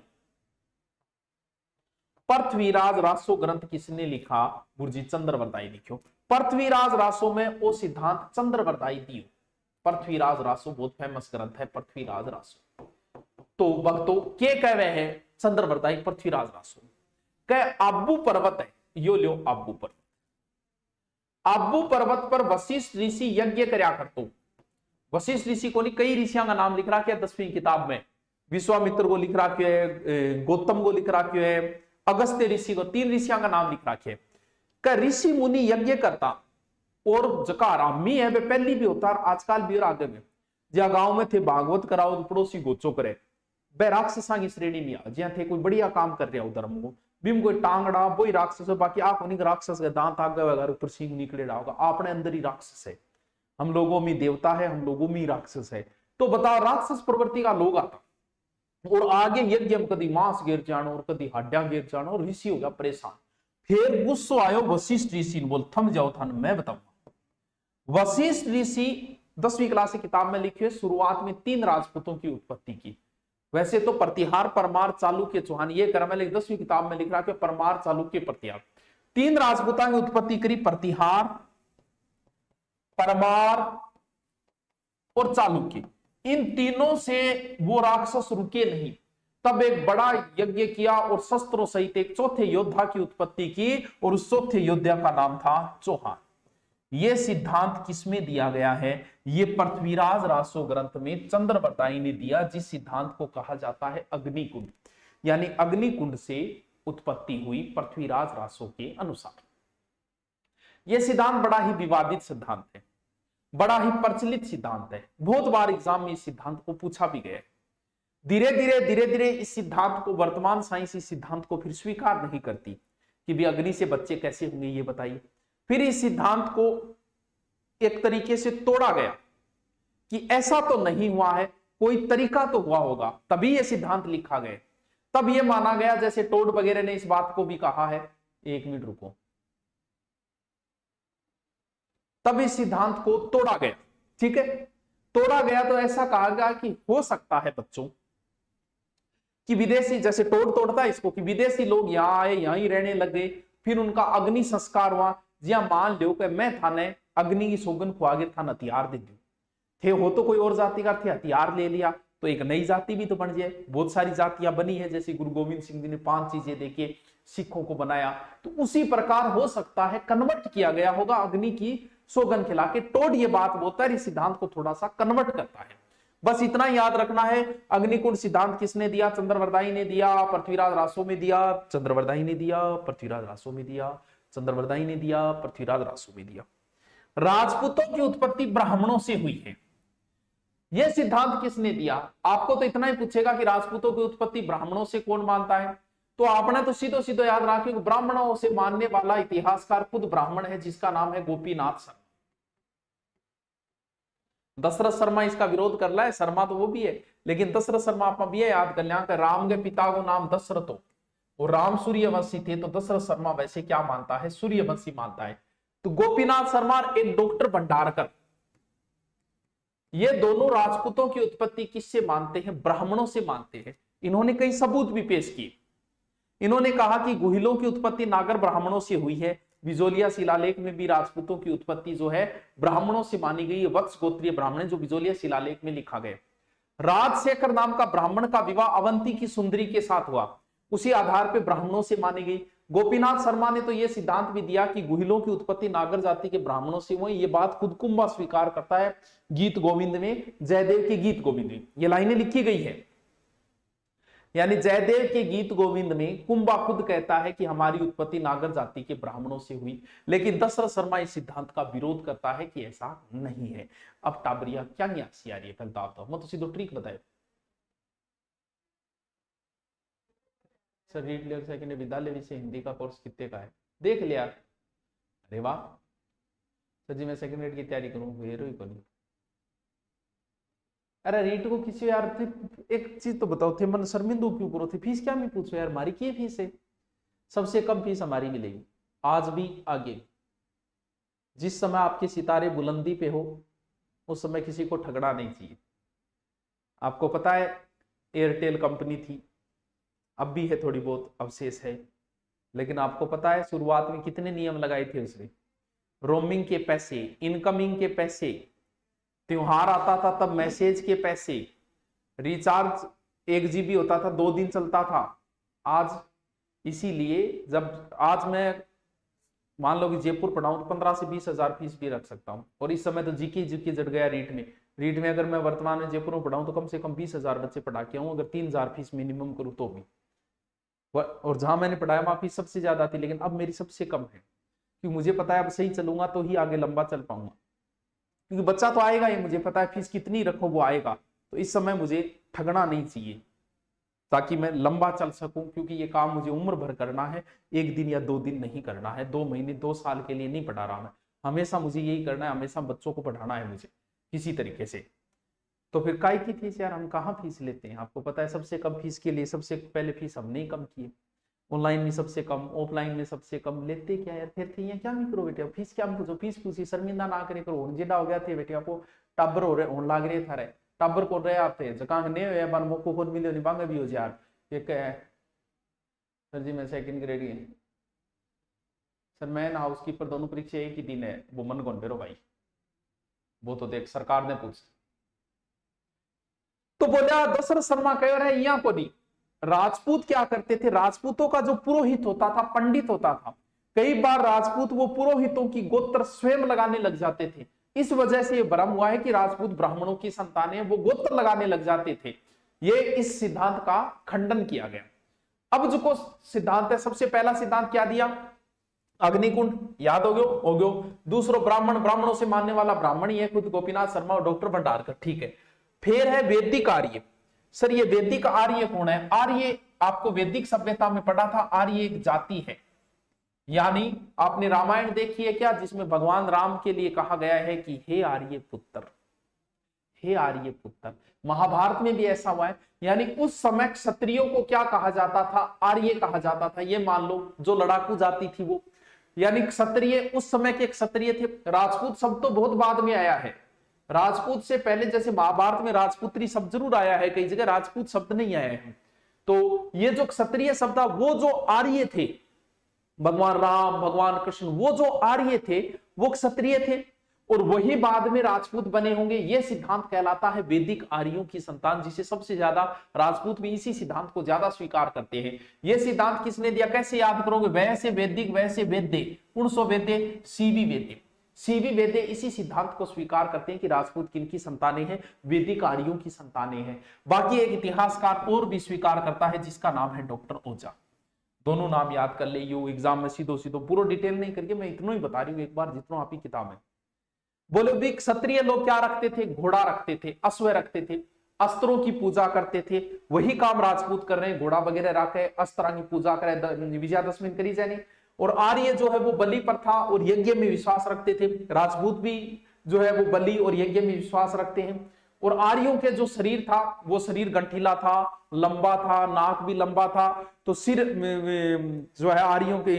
पृथ्वीराज रासो ग्रंथ किसने लिखा? गुरुजी चंद्रवरदाई लिखो। पृथ्वीराज रासो में ओ सिद्धांत चंद्रवरदाई दियो। पृथ्वीराज रासो बहुत फेमस ग्रंथ है, पृथ्वीराज रासो। तो भक्तों के कह रहे हैं चंद्रवरदाई पृथ्वीराज रासो कह आबू पर्वत है, यो लो आबू पर्वत। आबू पर्वत पर वशिष्ठ ऋषि यज्ञ करया करतो। वशिष्ठ ऋषि को नहीं, कई ऋषियों का नाम लिख रहा है 10वीं किताब में। विश्वामित्र को लिख रहा है, गौतम को लिख रहा है, अगस्त्य ऋषि को, 3 ऋषियों का नाम लिख रखे। ऋषि मुनि यज्ञ करता और जकार मी है वे पहली भी होता, आजकल भी और आगे में। जहां गांव में थे भागवत कराओ तो पड़ोसी गोचो करे, वे राक्षसा की श्रेणी में आ। जहां थे कोई बढ़िया काम कर रहा धर्म को, भीम कोई टांगड़ा वही राक्षस है। बाकी आप उन्हीं राक्षस के दांत आगे वगैरह ऊपर सिंह निकले होगा, आपने अंदर ही राक्षस है। हम लोगों में देवता है, हम लोगों में राक्षस है। तो बताओ राक्षस प्रवृत्ति का लोग आता और आगे यज्ञ में कभी मांस गिर जानो और कभी हड्डियां गिर जानो, और ऋषि हो गया परेशान। फिर गुस्सो आयो वशिष्ठ ऋषि ने, बोल थम जाओ थान मैं बताऊंगा। वशिष्ठ ऋषि 10वीं क्लास की किताब में लिखे शुरुआत में 3 राजपूतों की उत्पत्ति की। वैसे तो प्रतिहार, परमार, चालुक्य, चौहान ये क्रम है, लेकिन 10वीं किताब में लिख रहा है परमार, चालुक्य, प्रतिहार। 3 राजपूतों की उत्पत्ति करी, प्रतिहार, परमार और चालुक्य। इन तीनों से वो राक्षस रुके नहीं, तब एक बड़ा यज्ञ किया और शस्त्रों सहित एक चौथे योद्धा की उत्पत्ति की, और उस चौथे योद्धा का नाम था चौहान। यह सिद्धांत किसमें दिया गया है? ये पृथ्वीराज रासो ग्रंथ में चंद्रवरदाई ने दिया, जिस सिद्धांत को कहा जाता है अग्निकुंड। यानी अग्निकुंड से उत्पत्ति हुई पृथ्वीराज रासो के अनुसार। यह सिद्धांत बड़ा ही विवादित सिद्धांत है, बड़ा ही प्रचलित सिद्धांत है। बहुत बार एग्जाम में इस सिद्धांत को पूछा भी गया है। धीरे धीरे इस सिद्धांत को, वर्तमान साइंस इस सिद्धांत को फिर स्वीकार नहीं करती कि भी अग्नि से बच्चे कैसे होंगे, ये बताइए। फिर इस सिद्धांत को एक तरीके से तोड़ा गया कि ऐसा तो नहीं हुआ है, कोई तरीका तो हुआ होगा, तभी यह सिद्धांत लिखा गया। तब यह माना गया, जैसे टोड वगैरह ने इस बात को भी कहा है। 1 मिनट रुको, तब इस सिद्धांत को तोड़ा गया। ठीक है, तोड़ा गया तो ऐसा कहा गया कि हो सकता है बच्चों कि विदेशी, जैसे तोड़ता है इसको, कि विदेशी लोग यहाँ आए, यहां ही रहने लगे, फिर उनका अग्नि संस्कार हुआ। जिया मान लो कि मैं थाने अग्नि की सौगन खुआगे थान हथियार दे दू थे, हो तो कोई और जाति का थे, हथियार ले लिया तो एक नई जाति भी तो बन जाए। बहुत सारी जातियां बनी है, जैसे गुरु गोविंद सिंह जी ने 5 चीजें देके सिखों को बनाया, तो उसी प्रकार हो सकता है कन्वर्ट किया गया होगा अग्नि की सौगन खिला के। टोड ये बात बोलता है, इस सिद्धांत को थोड़ा सा कन्वर्ट करता है। बस इतना याद रखना है, अग्निकुंड सिद्धांत किसने दिया? चंद्रवरदाई ने दिया, पृथ्वीराज रासो में दिया, चंद्रवरदाई ने दिया, पृथ्वीराज रासो में दिया, चंद्रवरदाई ने दिया, पृथ्वीराज रासो में दिया। राजपूतों की उत्पत्ति ब्राह्मणों से हुई है, यह सिद्धांत किसने दिया? आपको तो इतना ही पूछेगा कि राजपूतों की उत्पत्ति ब्राह्मणों से कौन मानता है, तो आपने तो सीधो सीधो याद रखिए ब्राह्मणों से मानने वाला इतिहासकार खुद ब्राह्मण है, जिसका नाम है गोपीनाथ शर्मा। दशरथ शर्मा इसका विरोध कर रहा है, शर्मा तो वो भी है, लेकिन दशरथ शर्मा आप भी याद कर लिया, राम के पिता को नाम दशरथ हो और राम सूर्यवंशी थे, तो दशरथ शर्मा वैसे क्या मानता है? सूर्यवंशी मानता है। तो गोपीनाथ शर्मा एक डॉक्टर भंडारकर, ये दोनों राजपूतों की उत्पत्ति किससे मानते हैं? ब्राह्मणों से मानते हैं। इन्होंने कई सबूत भी पेश किए। इन्होंने कहा कि गुहिलों की उत्पत्ति नागर ब्राह्मणों से हुई है। बिजोलिया शिलालेख में भी राजपूतों की उत्पत्ति जो है ब्राह्मणों से मानी गई है। वत्स गोत्रीय ब्राह्मण जो बिजोलिया शिलालेख में लिखा गया। राजशेखर नाम का ब्राह्मण का विवाह अवंती की सुंदरी के साथ हुआ, उसी आधार पर ब्राह्मणों से मानी गई। गोपीनाथ शर्मा ने तो यह सिद्धांत भी दिया कि गुहिलों की उत्पत्ति नागर जाति के ब्राह्मणों से हुई। ये बात खुद कुंभा स्वीकार करता है गीत गोविंद में, जयदेव के गीत गोविंद में ये लाइनें लिखी गई है। यानी जयदेव के गीत गोविंद में कुंभा खुद कहता है कि हमारी उत्पत्ति नागर जाति के ब्राह्मणों से हुई, लेकिन दशरथ शर्मा इस सिद्धांत का विरोध करता है कि ऐसा नहीं है। अब टाबरिया क्या नहीं आसी आ रही है, पहले तो मैं तो सीधो ट्रिक बताए सर। रीड लेवल सेकेंड विद्यालय विषय हिंदी का कोर्स कितने का है? देख लिया। अरे वाह सर जी, मैं सेकेंड ग्रेड की तैयारी करूँ हीरो ही करूँ। अरे रीट को किसी यार एक चीज तो बताओ थे, मन शर्मिंदो क्यों करो थे? फीस क्या मैं पूछो यार, हमारी क्या फीस है? सबसे कम फीस हमारी मिलेगी आज भी आगे भी। जिस समय आपके सितारे बुलंदी पे हो उस समय किसी को ठगना नहीं चाहिए। आपको पता है एयरटेल कंपनी थी, अब भी है, थोड़ी बहुत अवशेष है, लेकिन आपको पता है शुरुआत में कितने नियम लगाए थे उसने? रोमिंग के पैसे, इनकमिंग के पैसे, त्योहार आता था तब मैसेज के पैसे, रिचार्ज 1 GB होता था 2 दिन चलता था। आज इसीलिए जब आज मैं मान लो कि जयपुर पढ़ाऊं तो 15 से 20 हजार फीस भी रख सकता हूं, और इस समय तो जीके जड़ गया रीट में। रीट में अगर मैं वर्तमान में जयपुर में पढ़ाऊं तो कम से कम 20,000 बच्चे पढ़ा के आऊं, अगर 3,000 फीस मिनिमम करूं तो भी। और जहां मैंने पढ़ाया वहां फीस सबसे ज्यादा थी, लेकिन अब मेरी सबसे कम है, क्योंकि मुझे पता है अब सही चलूंगा तो ही आगे लंबा चल पाऊंगा, क्योंकि बच्चा तो आएगा ही, मुझे पता है फीस कितनी रखो वो आएगा। तो इस समय मुझे ठगना नहीं चाहिए ताकि मैं लंबा चल सकूं, क्योंकि ये काम मुझे उम्र भर करना है, 1 दिन या 2 दिन नहीं करना है, 2 महीने 2 साल के लिए नहीं पढ़ा रहा मैं, हमेशा मुझे यही करना है, हमेशा बच्चों को पढ़ाना है मुझे किसी तरीके से। तो फिर काय की फीस यार, हम कहाँ फीस लेते हैं? आपको पता है सबसे कम फीस के लिए सबसे पहले फीस हमने ही कम की है। ऑनलाइन में सबसे कम, ऑफलाइन में सबसे कम, लेते क्या यार? फिर थे क्या भी करो बेटे, फीस क्या पूछो, फीस पूछी शर्मिंदा ना करे करो। जिदा हो गया थे बेटे, आपको टाबर हो रहे होने लाग रहे था, टाबर को रहे आप थे जगह ने बन मौको खुद मिले नहीं बांगे भी हो यार। एक है सर जी मैं सेकंड ग्रेड ही सर, मैन हाउस कीपर दोनों परीक्षा एक ही दिन है, वो मन कौन बेरो भाई, वो तो देख सरकार ने पूछ। तो बोला दशरथ शर्मा कह रहे यहाँ को नहीं। राजपूत क्या करते थे? राजपूतों का जो पुरोहित होता था, पंडित होता था, कई बार राजपूत वो पुरोहितों की गोत्र स्वयं लगाने लग जाते थे। इस वजह से ये भ्रम हुआ है कि राजपूत ब्राह्मणों की संतानें वो गोत्र लगाने लग जाते थे। ये इस सिद्धांत का खंडन किया गया। अब जो सिद्धांत है, सबसे पहला सिद्धांत क्या दिया? अग्निकुंड, याद हो गयो। दूसरो ब्राह्मण, ब्राह्मणों से मानने वाला ब्राह्मण ही है खुद गोपीनाथ शर्मा और डॉक्टर भंडारकर, ठीक है। फिर है वैदिक आर्य। सर ये वैदिक आर्य कौन है? आर्य आपको वैदिक सभ्यता में पढ़ा था, आर्य एक जाति है। यानी आपने रामायण देखी है क्या, जिसमें भगवान राम के लिए कहा गया है कि हे आर्य पुत्र, हे आर्य पुत्र। महाभारत में भी ऐसा हुआ है। यानी उस समय क्षत्रियों को क्या कहा जाता था? आर्य कहा जाता था। ये मान लो जो लड़ाकू जाति थी वो, यानी क्षत्रिय उस समय के क्षत्रिय थे। राजपूत शब्द तो बहुत बाद में आया है, राजपूत से पहले जैसे महाभारत में राजपुत्री शब्द जरूर आया है, कई जगह राजपूत शब्द नहीं आया है। तो ये जो क्षत्रिय शब्द था, वो जो आर्य थे, भगवान राम भगवान कृष्ण, वो जो आर्य थे वो क्षत्रिय थे, और वही बाद में राजपूत बने होंगे। यह सिद्धांत कहलाता है वैदिक आर्यों की संतान, जिसे सबसे ज्यादा राजपूत भी इसी सिद्धांत को ज्यादा स्वीकार करते हैं। यह सिद्धांत किसने दिया, कैसे याद करोगे, वैसे वैदिक वैसे वेद्य, पुणसो वेद्य सीवी वेद्य, सीवी वेद्य इसी सिद्धांत को स्वीकार करते हैं कि राजपूत किनकी संतानें हैं, वैदिक आर्यों की संतानें हैं। बाकी एक इतिहासकार और भी स्वीकार करता है जिसका नाम है डॉक्टर ओझा। दोनों नाम याद कर ले, यू एग्जाम में सीधो सीधो पूरा डिटेल नहीं करके मैं इतना ही बता रही हूं एक बार, जितना आपकी किताब है। बोले भी क्षत्रिय लोग क्या रखते थे, घोड़ा रखते थे, अश्व रखते थे, अस्त्रों की पूजा करते थे। वही काम राजपूत कर रहे हैं, घोड़ा वगैरह रखे, अस्त्र की पूजा करे, विजयादशमी करी जानी। और आर्य जो है वो बलि प्रथा और यज्ञ में विश्वास रखते थे। राजपूत भी जो है वो बलि और यज्ञ में विश्वास रखते हैं। और आर्यों के जो शरीर था वो शरीर गंठीला था, लंबा था, नाक भी लंबा था, तो सिर जो है आर्यों के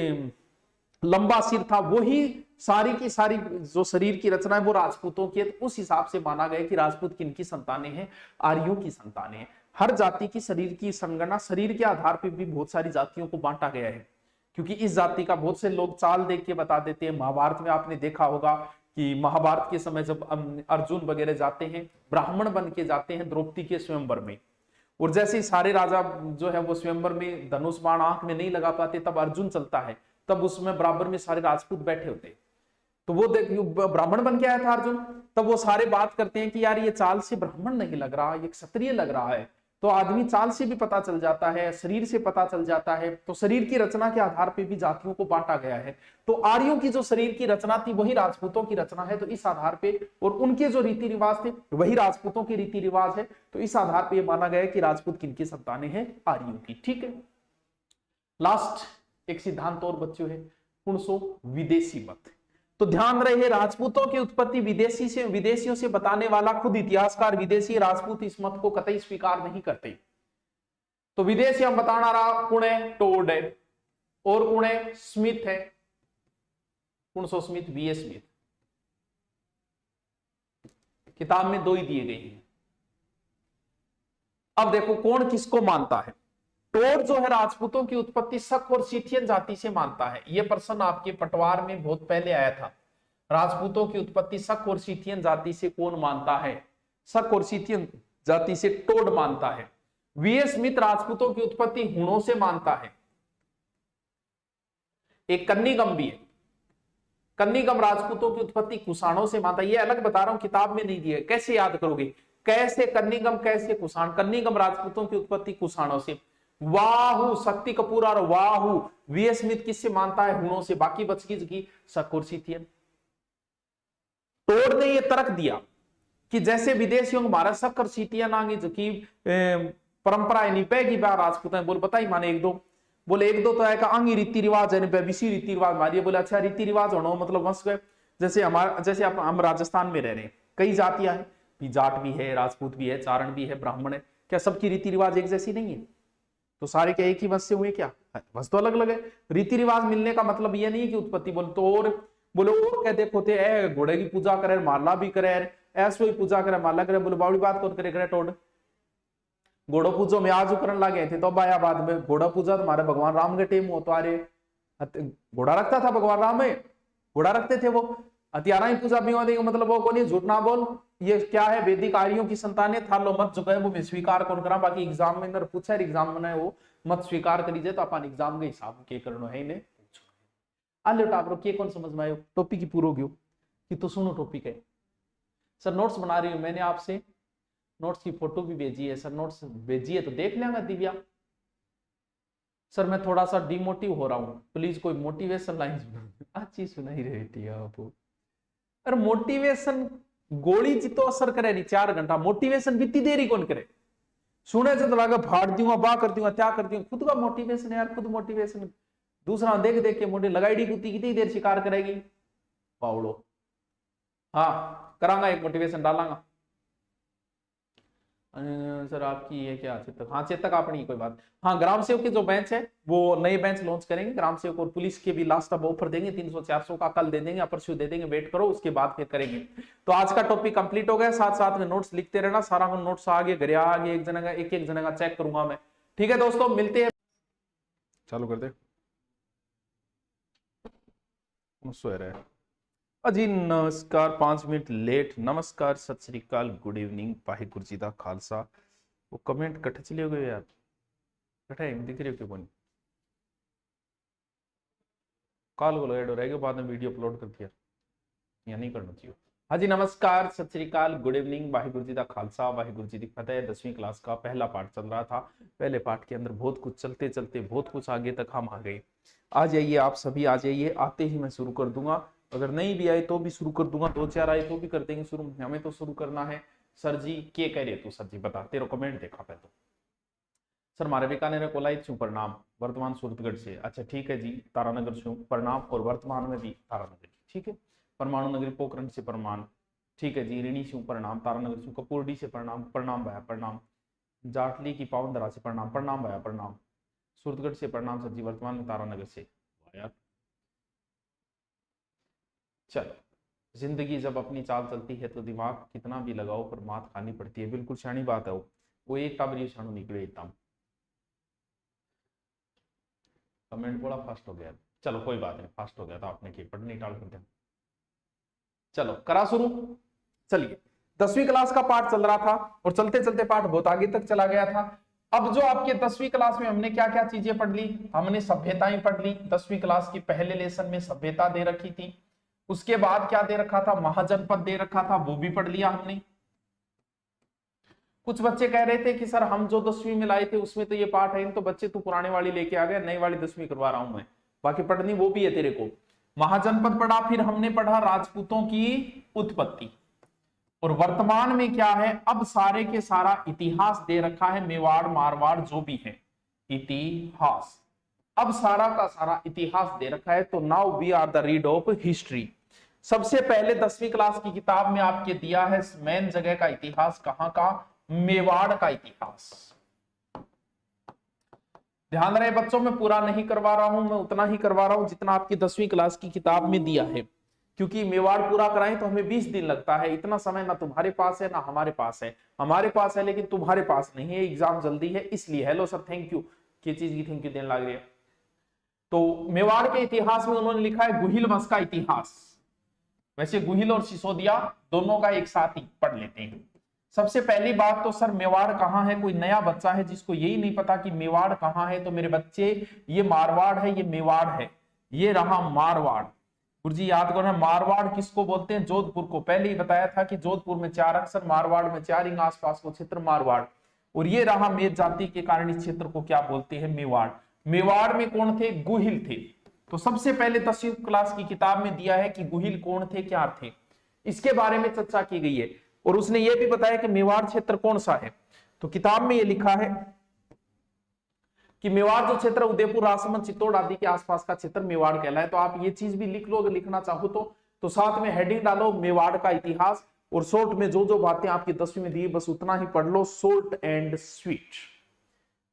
लंबा सिर था। वही सारी की सारी जो शरीर की रचना है वो राजपूतों की है। तो उस हिसाब से माना गया कि राजपूत किनकी संतानें हैं, आर्यों की संतानें हैं। हर जाति की शरीर की संगणना शरीर के आधार पर भी बहुत सारी जातियों को बांटा गया है, क्योंकि इस जाति का बहुत से लोग चाल देख के बता देते हैं। महाभारत में आपने देखा होगा कि महाभारत के समय जब अर्जुन वगैरह जाते हैं, ब्राह्मण बन के जाते हैं द्रौपदी के स्वयंवर में, और जैसे ही सारे राजा जो है वो स्वयंवर में धनुष बाण आंख में नहीं लगा पाते, तब अर्जुन चलता है, तब उसमें बराबर में सारे राजपूत बैठे होते। तो वो देखिए ब्राह्मण बन के आया था अर्जुन, तब वो सारे बात करते हैं कि यार ये चाल से ब्राह्मण नहीं लग रहा, ये क्षत्रिय लग रहा है। तो आदमी चाल से भी पता चल जाता है, शरीर से पता चल जाता है। तो शरीर की रचना के आधार पर भी जातियों को बांटा गया है। तो आर्यों की जो शरीर की रचना थी वही राजपूतों की रचना है, तो इस आधार पे, और उनके जो रीति रिवाज थे वही राजपूतों के रीति रिवाज है। तो इस आधार पर यह माना गया कि राजपूत किनकी संतानें हैं, आर्यों की। ठीक है, लास्ट एक सिद्धांत और बच्चों है, पुणसो विदेशी मत। तो ध्यान रहे, राजपूतों की उत्पत्ति विदेशियों से बताने वाला खुद इतिहासकार विदेशी राजपूत इस मत को कतई स्वीकार नहीं करते। तो विदेशी हम बताना रहा, पुणे टोड है और पुणे स्मिथ है, पुणसो स्मिथ, वीए स्मिथ, किताब में दो ही दिए गए हैं। अब देखो कौन किसको मानता है। टोड जो है राजपूतों की उत्पत्ति शक और सीथियन जाति से मानता है। यह प्रश्न आपके पटवार में बहुत पहले आया था। राजपूतों की उत्पत्ति शक और सीथियन जाति से कौन मानता है, शक और सीथियन जाति से टोड मानता है। वीए स्मिथ राजपूतों की उत्पत्ति हुणों से मानता है। एक कन्नीगम भी है, कन्नीगम राजपूतों की उत्पत्ति कुषाणों से मानता है। ये अलग बता रहा हूं, किताब में नहीं दिया, कैसे याद करोगे, कैसे कन्नीगम कैसे कुषाण। कन्नीगम राजपूतों की उत्पत्ति कुषाणों से। वाहु शक्ति कपूर और वाहु वीए स्मिथ किससे मानता है, हुणों से। बाकी बच की शक और सीथियन। टोड ने यह तर्क दिया कि जैसे विदेशियों भारत शक और सीथियन आगे की परंपरा निपैगी बा राजपूत है। बोल बताई माने एक दो, बोले एक दो तो है आंगी रीति रिवाज है, विशी रीति रिवाज मारिए। बोले अच्छा रीति रिवाज होना मतलब वंश गए। जैसे हम राजस्थान में रह रहे हैं, कई जातियां हैं, जाट भी है, राजपूत भी है, चारण भी है, ब्राह्मण है। क्या सबकी रीति रिवाज एक जैसी नहीं है? तो सारे क्या एक ही वंश से हुए? क्या वंश तो अलग अलग है। रीति रिवाज मिलने का मतलब ये नहीं कि उत्पत्ति बोले तो और बोले और क्या देखो थे घोड़े की पूजा करे, माला भी करे, ऐसो ही पूजा करे, माला करे। बोले बावड़ी बात कौन करे टोड, घोड़ो पूजो में आज करने लगे थे तो बाया बाद में घोड़ा पूजा तुम्हारे भगवान राम के टेम हो तो अरे घोड़ा रखता था भगवान राम में, घोड़ा रखते थे वो। हथियारा ही पूजा भी होने का मतलब वो कौन, झूठ ना बोल, ये क्या है वैदिक आर्यों की संतानें था। लो मत जो है वो मैं स्वीकार कौन करा। बाकी एग्जाम में अगर पूछा एग्जाम में वो मत स्वीकार करी जाए तो अपन एग्जाम के हिसाब के करनो है इन्हें। आलो टापरो के कौन समझ में आयो, टॉपिक की पूरो गयो कि तो सुनो टॉपिक है। सर नोट्स बना रही हूं मैंने, आपसे नोट्स की फोटो भी भेजी है। सर नोट्स भेजी है तो देख लेंगे दिव्या। सर मैं थोड़ा सा डिमोटिव हो रहा हूं, प्लीज कोई मोटिवेशन लाइन सुना। अच्छी सुनाई रही आपको। अरे मोटिवेशन गोली जी तो असर करे नहीं, 4 घंटा मोटिवेशन कितनी देरी कौन करे। सुने से तो लगा फाड़ दूंगा, बा कर दूंगा, क्या कर दूंगा। खुद का मोटिवेशन है यार, खुद मोटिवेशन। दूसरा देख देख के मोटी लगाई कुत्ती कितनी देर शिकार करेगी पावड़ो। हाँ करांगा, एक मोटिवेशन डालांगा। सर आपकी ये क्या चेतक, हाँ चेतक आपने कोई बात, हाँ ग्राम सेवक के जो बेंच है वो नए बेंच लॉन्च करेंगे, ग्राम सेवक और पुलिस के भी लास्ट अब ऑफर देंगे 300-400 का, कल दे देंगे, अपरस्यू दे देंगे, वेट करो उसके बाद फिर करेंगे। तो आज का टॉपिक कंप्लीट हो गया, साथ साथ में नोट्स लिखते रहना, सारा नोट्स आगे घर आगे एक जना का एक एक जना का चेक करूंगा मैं। ठीक है दोस्तों, मिलते हैं, चालू कर दे, सो रहा है अजी, नमस्कार 5 मिनट लेट, नमस्कार सत श्री अकाल गुड इवनिंग वाहिगुरु जी दा खालसा। वो कमेंट कटे चले गए यार, कटे दिख रही हो क्यों कोनी, कॉल को ऐड हो रहेगा बाद में वीडियो अपलोड कर दिया, या नहीं करना चाहिए। हाँ जी नमस्कार सत श्री अकाल गुड इवनिंग वाहिगुरु जी दा खालसा वाहिगुरु जी दी फतेह। 10वीं क्लास का पहला पाठ चल रहा था, पहले पाठ के अंदर बहुत कुछ चलते चलते बहुत कुछ आगे तक हम आ गए। आ जाइए आप सभी, आ जाइए, आते ही मैं शुरू कर दूंगा, अगर नहीं भी आए तो भी शुरू कर दूंगा, 2-4 आए तो भी कर देंगे शुरू, हमें तो शुरू करना है। सर जी के कह रहे तू, सर जी बता, तेरा कमेंट देखा पे तो। सर मारे बीकानेर कोलाई छू प्रणाम, वर्तमान सूरतगढ़ से, अच्छा ठीक है जी, तारानगर छू प्रणाम, और वर्तमान में भी तारानगर, ठीक है। परमाणु नगरी पोखरण से प्रणाम, ठीक है जी, ऋणी छू प्रणाम, तारानगर छू, कपूरडी से प्रणाम, प्रणाम भया प्रणाम, जाटली की पावन धरा से प्रणाम, प्रणाम भया प्रणाम, सूरतगढ़ से प्रणाम सर जी, वर्तमान में तारानगर से। यार चलो, जिंदगी जब अपनी चाल चलती है तो दिमाग कितना भी लगाओ पर मात खानी पड़ती है, बिल्कुल शानी बात है वो एक टाबरी शाणु निकले एकदम। कमेंट बड़ा फास्ट हो गया, चलो कोई बात नहीं, फास्ट हो गया था आपने की पढ़नी टाल कर दिया। चलो करा शुरू, चलिए 10वीं क्लास का पाठ चल रहा था और चलते चलते पाठ बहुत आगे तक चला गया था। अब जो आपके 10वीं क्लास में हमने क्या क्या चीजें पढ़ ली, हमने सभ्यताएं पढ़ ली, 10वीं क्लास की पहले लेसन में सभ्यता दे रखी थी, उसके बाद क्या दे रखा था, महाजनपद दे रखा था, वो भी पढ़ लिया हमने। कुछ बच्चे कह रहे थे कि सर हम जो 10वीं में लाए थे उसमें तो ये पाठ है, तो बच्चे तू पुराने वाली लेके आ गया, नई वाली 10वीं करवा रहा हूं मैं, बाकी पढ़नी वो भी है तेरे को। महाजनपद पढ़ा, फिर हमने पढ़ा राजपूतों की उत्पत्ति, और वर्तमान में क्या है, अब सारे के सारा इतिहास दे रखा है, मेवाड़ मारवाड़ जो भी है इतिहास, अब सारा का सारा इतिहास दे रखा है। तो now we are the read of history. सबसे पहले 10वीं क्लास की किताब में आपके दिया है मेन जगह का इतिहास, कहां का, मेवाड़ का इतिहास। ध्यान रहे बच्चों, मैं पूरा नहीं करवा रहा हूं, मैं उतना ही करवा रहा हूं जितना आपकी 10वीं क्लास की किताब में दिया है, क्योंकि मेवाड़ पूरा कराएं तो हमें 20 दिन लगता है, इतना समय ना तुम्हारे पास है ना हमारे पास है, हमारे पास है लेकिन तुम्हारे पास नहीं है, एग्जाम जल्दी है इसलिए। हेलो सर थैंक यू, किस चीज की थैंक यू देने लग रही है। तो मेवाड़ के इतिहास में उन्होंने लिखा है गुहिल वंश का इतिहास, वैसे गुहिल और सिसोदिया दोनों का एक साथ ही पढ़ लेते हैं। सबसे पहली बात तो सर मेवाड़ कहाँ है, कोई नया बच्चा है जिसको यही नहीं पता कि मेवाड़ कहाँ है, तो मेरे बच्चे ये मारवाड़ है, ये मेवाड़ है, ये रहा मारवाड़। गुरुजी याद करो, मारवाड़ किसको बोलते हैं, जोधपुर को, पहले ही बताया था कि जोधपुर में 4 अक्षर, मारवाड़ में 4 इंग, आसपास को क्षेत्र मारवाड़, और ये रहा मेद जाति के कारण इस क्षेत्र को क्या बोलते हैं, मेवाड़। मेवाड़ में कौन थे, गुहिल थे। तो सबसे पहले 10वीं क्लास की किताब में दिया है कि गुहिल कौन थे, क्या थे, इसके बारे में चर्चा की गई है, और उसने ये भी बताया कि मेवाड़ क्षेत्र कौन सा है। तो किताब में ये लिखा है कि मेवाड़ जो क्षेत्र उदयपुर, राजसमंद, चित्तौड़ आदि के आसपास का क्षेत्र मेवाड़ कहलाए। तो आप ये चीज भी लिख लो अगर लिखना चाहो तो साथ में हेडिंग डालो मेवाड़ का इतिहास, और शॉर्ट में जो जो बातें आपकी 10वीं में दी बस उतना ही पढ़ लो, शॉर्ट एंड स्वीट।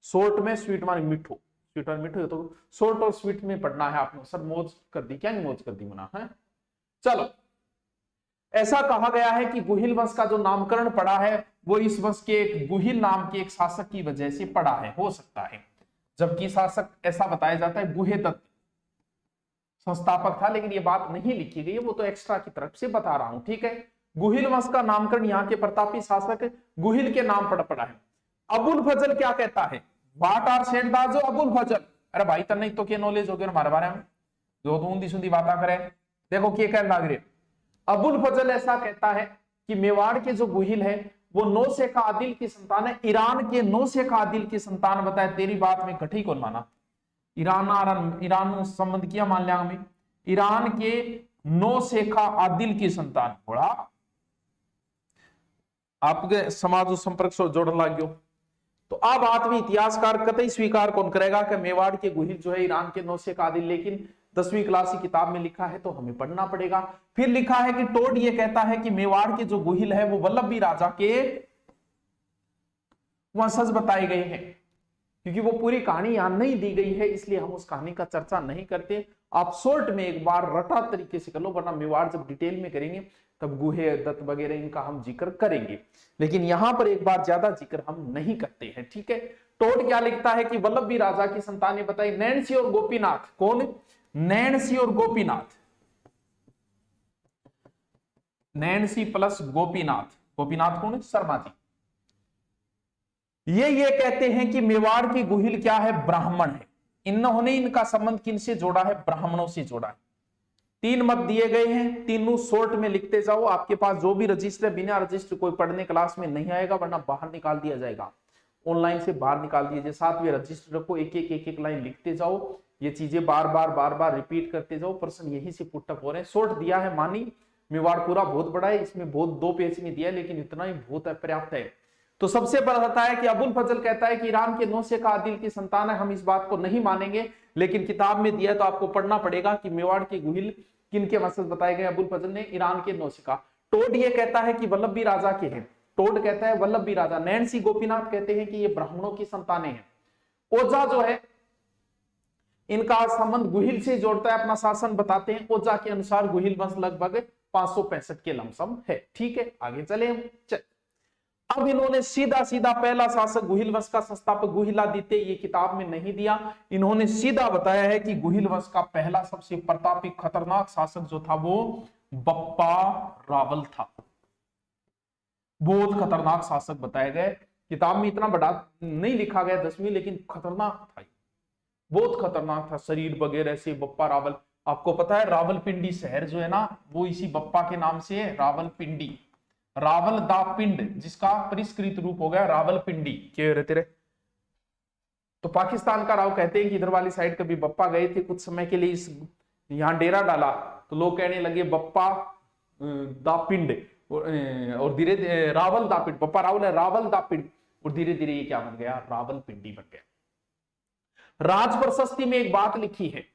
शॉर्ट में, स्वीट माने मिठो, स्वीट माने मिठो, तो शॉर्ट और स्वीट में पढ़ना है आपने। सर मौज कर दी, क्या नहीं मौज कर दी मना है। चलो, ऐसा कहा गया है कि गुहिल वंश का जो नामकरण पड़ा है वो इस वंश के एक गुहिल नाम के एक शासक की वजह से पड़ा है, हो सकता है, जबकि शासक ऐसा बताया जाता है गुहेदत्त संस्थापक था, लेकिन ये बात नहीं लिखी गई है, वो तो एक्स्ट्रा की तरफ से बता रहा हूं, ठीक है। गुहिल वंश का नामकरण यहाँ के प्रतापी शासक गुहिल के नाम पर पड़ा है। अबुल फजल क्या कहता है, वाट आर सेड द जो अबुल फजल, अरे भाई तब नहीं तो क्या नॉलेज हो गया हमारे बारे में, जो तो ऊंधी सुंदी बातें करे, देखो क्या कहने लग रहे। अबुल फजल ऐसा कहता है कि मेवाड़ के जो गुहिल है वो नौशेखा आदिल की संतान है, ईरान के नौशेखा आदिल की संतान बताए, तेरी बात में कठी कौन माना, ईरान संबंध किया मान लिया हमें, ईरान के नौशेखा आदिल की संतान, थोड़ा आपके समाज संपर्क से जोड़ लग गयो। तो अब बात में इतिहासकार कतई स्वीकार कौन करेगा कि मेवाड़ के गुहिल जो है ईरान के नौशेखा आदिल, लेकिन 10वीं क्लास की किताब में लिखा है तो हमें पढ़ना पड़ेगा। फिर लिखा है कि टोड ये कहता है कि मेवाड़ के जो गुहिल है वो वल्लभी राजा के वंशज बताए गए हैं, क्योंकि वो पूरी कहानी यहां नहीं दी गई है इसलिए हम उस कहानी का चर्चा नहीं करते। आप शॉर्ट में एक बार रटा तरीके से कर लो, वरना मेवाड़ जब डिटेल में करेंगे तब गुहे दत्त वगैरह इनका हम जिक्र करेंगे, लेकिन यहां पर एक बार ज्यादा जिक्र हम नहीं करते हैं, ठीक है। टोड क्या लिखता है कि वल्लभी राजा की संतानें बताई नैणसी और गोपीनाथ। कौन? नैणसी और गोपीनाथ। नैणसी प्लस गोपीनाथ। गोपीनाथ कौन है? शर्मा जी। ये कहते हैं कि मेवाड़ की गुहिल क्या है? ब्राह्मण है। इन्होंने इनका संबंध किनसे जोड़ा है? ब्राह्मणों से जोड़ा है। 3 मत दिए गए हैं, तीनों शॉर्ट में लिखते जाओ। आपके पास जो भी रजिस्टर है, बिना रजिस्टर कोई पढ़ने क्लास में नहीं आएगा, वरना बाहर निकाल दिया जाएगा, ऑनलाइन से बाहर निकाल दीजिए। साथ में रजिस्टर को एक एक लाइन लिखते जाओ। ये चीजें बार बार रिपीट करते जाओ। प्रश्न यही से पुटअप हो रहे हैं। शॉर्ट दिया है मानी, मेवाड़ पूरा बहुत बड़ा है, इसमें बहुत 2 पेज में दिया है, लेकिन इतना ही बहुत पर्याप्त है। तो सबसे पहला आता है कि अबुल फजल कहता है कि ईरान के नौशेखा आदिल की संतान है। हम इस बात को नहीं मानेंगे, लेकिन किताब में दिया तो आपको पढ़ना पड़ेगा कि मेवाड़ की गुहिल किनके वंशज बताए गए? अबुल फजल ने ईरान के नौशेखा। टोड ये कहता है कि वल्लभी राजा के हैं। टोड कहता है वल्लभी राजा। नैणसी गोपीनाथ कहते हैं कि ये ब्राह्मणों की संतानें हैं। ओझा जो है इनका संबंध गुहिल से जोड़ता है, अपना शासन बताते हैं। ओझा के अनुसार गुहिल वंश लगभग 565 के लमसम है, ठीक है। आगे चले हम। अब इन्होंने सीधा सीधा पहला शासक गुहिल वंश का संस्थापक गुहिलादित्य, ये किताब में नहीं दिया। इन्होंने सीधा बताया है कि गुहिल वंश का पहला सबसे प्रतापी खतरनाक शासक जो था वो बप्पा रावल था। बहुत खतरनाक शासक बताए गए। किताब में इतना बड़ा नहीं लिखा गया 10वीं, लेकिन खतरनाक था, बहुत खतरनाक था। शरीर वगैरह से बप्पा रावल, आपको पता है रावलपिंडी शहर जो है ना, वो इसी बप्पा के नाम से है, रावलपिंडी। रावल दा पिंड, जिसका परिष्कृत रूप हो गया रावलपिंडी। क्या रहते रहे? तो पाकिस्तान का राव कहते हैं कि इधर वाली साइड कभी बप्पा गए थे, कुछ समय के लिए इस यहां डेरा डाला, तो लोग कहने लगे बप्पा दा पिंड, और धीरे रावल दा पिंड, बप्पा रावल है, रावल दा पिंड, और धीरे धीरे ये क्या बन गया? रावलपिंडी बन गया। राज प्रशस्ति में एक बात लिखी है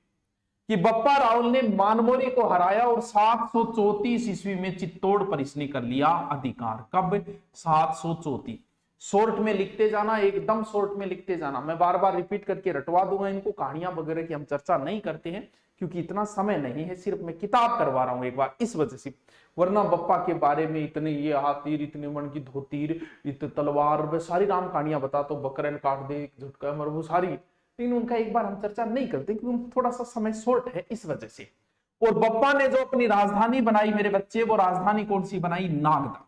कि बप्पा रावल ने मानमोरी को हराया और 734 ईस्वी में चित्तौड़ पर इसने कर लिया अधिकार। कब? 734। शॉर्ट में लिखते जाना, एकदम शॉर्ट में लिखते जाना। मैं बार बार रिपीट करके रटवा दूंगा इनको। कहानियां वगैरह की हम चर्चा नहीं करते हैं क्योंकि इतना समय नहीं है, सिर्फ मैं किताब करवा रहा हूं एक बार, इस वजह से। वरना बप्पा के बारे में इतने ये हाथीर, इतने मन की धोतीर, इतने तलवार, वे सारी राम कहानियां बता, तो बकरन काट दे, झुटका मर, वो सारी, लेकिन उनका एक बार हम चर्चा नहीं करते क्योंकि थोड़ा सा समय शॉर्ट है, इस वजह से। और बप्पा ने जो अपनी राजधानी बनाई मेरे बच्चे, वो राजधानी कौन सी बनाई? नागदा।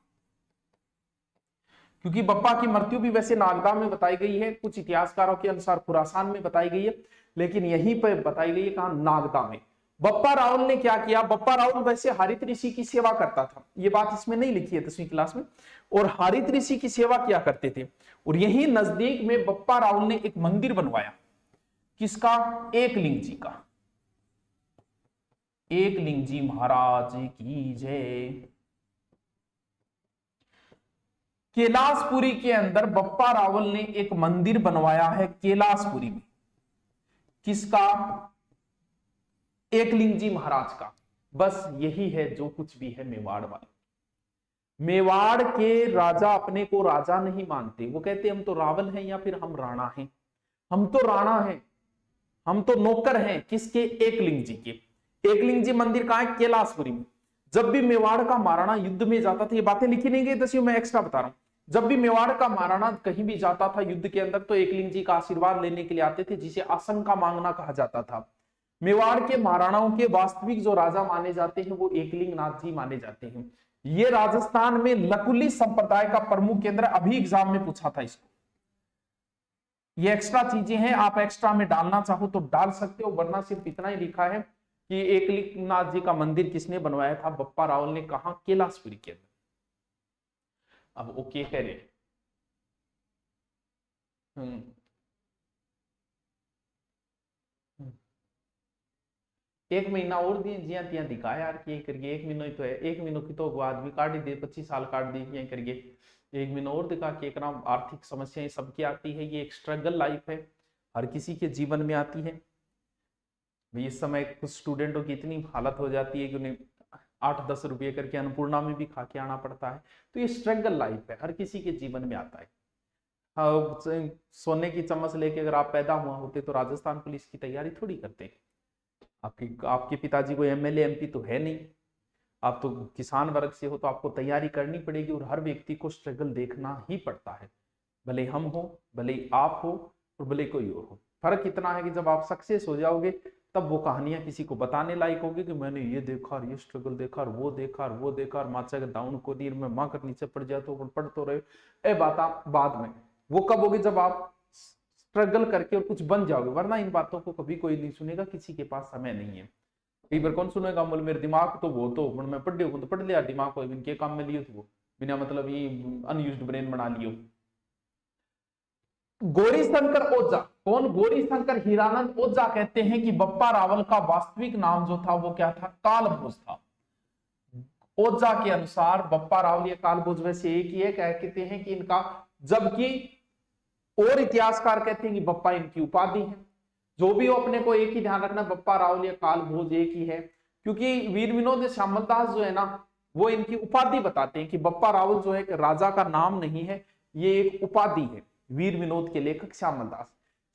क्योंकि बप्पा की मृत्यु भी वैसे नागदा में बताई गई है, कुछ इतिहासकारों के अनुसार खुरासान में बताई गई है, लेकिन यहीं पर बताई गई है कहां? नागदा में। बप्पा रावल ने क्या किया? बप्पा रावल वैसे हरित ऋषि की सेवा करता था, ये बात इसमें नहीं लिखी है 10वीं क्लास में। और हरित ऋषि की सेवा किया करते थे, और यही नजदीक में बप्पा रावल ने एक मंदिर बनवाया। किसका? एकलिंग जी का। एकलिंग जी महाराज की जय। कैलाशपुरी के अंदर बप्पा रावल ने एक मंदिर बनवाया है, कैलाशपुरी में। किसका? एकलिंग जी महाराज का। बस यही है जो कुछ भी है मेवाड़ वाले। मेवाड़ के राजा अपने को राजा नहीं मानते, वो कहते हम तो रावल हैं या फिर हम राणा हैं। हम तो राणा हैं, हम तो नौकर हैं। किसके? एकलिंग जी के। एकलिंग जी मंदिर कहां है? कैलाशपुरी में। जब भी मेवाड़ का महाराणा युद्ध में जाता था, ये बातें लिखी नहीं गई 10वीं, मैं एक्स्ट्रा बता रहा हूं। जब भी मेवाड़ का महाराणा कहीं भी जाता था युद्ध के अंदर, तो एकलिंग जी का आशीर्वाद लेने के लिए आते थे, जिसे आशंका मांगना कहा जाता था। मेवाड़ के महाराणाओं के वास्तविक जो राजा माने जाते हैं वो एकलिंग नाथ जी माने जाते हैं। ये राजस्थान में लकुली संप्रदाय का प्रमुख केंद्र, अभी एग्जाम में पूछा था इसको। ये एक्स्ट्रा चीजें हैं, आप एक्स्ट्रा में डालना चाहो तो डाल सकते हो, वरना सिर्फ इतना ही लिखा है कि एकलिंग नाथ जी का मंदिर किसने बनवाया था? बप्पा रावल ने। कहा? कैलाशपुरी के अंदर। अब ओके कह रहे। एक महीना और दिए जिया तिया दिखा यार कि करिए। 1 महीना ही तो है, 1 महीनों की तो आदमी काट ही दे, 25 साल काट दी क्या करिए। 1 महीना और दिखा के एक नाम। आर्थिक समस्याएं सबकी आती है, ये एक स्ट्रगल लाइफ है, हर किसी के जीवन में आती है। इस समय कुछ स्टूडेंटों की इतनी हालत हो जाती है कि उन्हें 8-10 रुपये करके अन्नपूर्णा में भी खा के आना पड़ता है। तो ये स्ट्रगल लाइफ है, हर किसी के जीवन में आता है। सोने की चम्मच लेके अगर आप पैदा हुआ होते तो राजस्थान पुलिस की तैयारी थोड़ी करते। आपके आपके पिताजी कोई एमएलए एमपी तो है नहीं, आप तो किसान वर्ग से हो, तो आपको तैयारी करनी पड़ेगी और हर व्यक्ति को स्ट्रगल देखना ही पड़ता है, भले हम हो, भले आप हो और भले कोई और हो। फर्क इतना है कि जब आप सक्सेस हो जाओगे तब वो कहानियां किसी को बताने लायक होगी कि मैंने ये देखा और ये स्ट्रगल देखा और वो देखा और वो देखा और माचा के दाउन को नीर में मां कर नीचे पड़ जाए तो पढ़ तो रहे। ए बात आप बाद में, वो कब होगी जब आप स्ट्रगल करके और कुछ बन जाओगे, वरना इन बातों को कभी कोई नहीं सुनेगा, किसी के पास समय नहीं है। कई बार कौन सुनेगा, बोल मेरे दिमाग तो वो तो मैं पढ़ लियो तो पढ़ लिया, दिमाग को इनके काम में लियो तो वो बिना मतलब ये अनयूज्ड ब्रेन बना लियो। गौरी शंकर ओझा, कौन? गौरी शंकर हीरानंद ओझा कहते हैं कि बप्पा रावल का वास्तविक नाम जो था वो क्या था? कालभोज था। ओझा के अनुसार बप्पा रावल या कालभोज वैसे एक ही है, कहते हैं कि इनका, जबकि और इतिहासकार कहते हैं कि बप्पा इनकी उपाधि है। जो भी हो, अपने को एक ही ध्यान रखना, बप्पा रावल या कालभोज एक ही है, क्योंकि वीर विनोद श्यामलदास जो है ना वो इनकी उपाधि बताते हैं कि बप्पा रावल जो है राजा का नाम नहीं है, ये एक उपाधि है। वीर विनोद के लेखक श्यामलदास।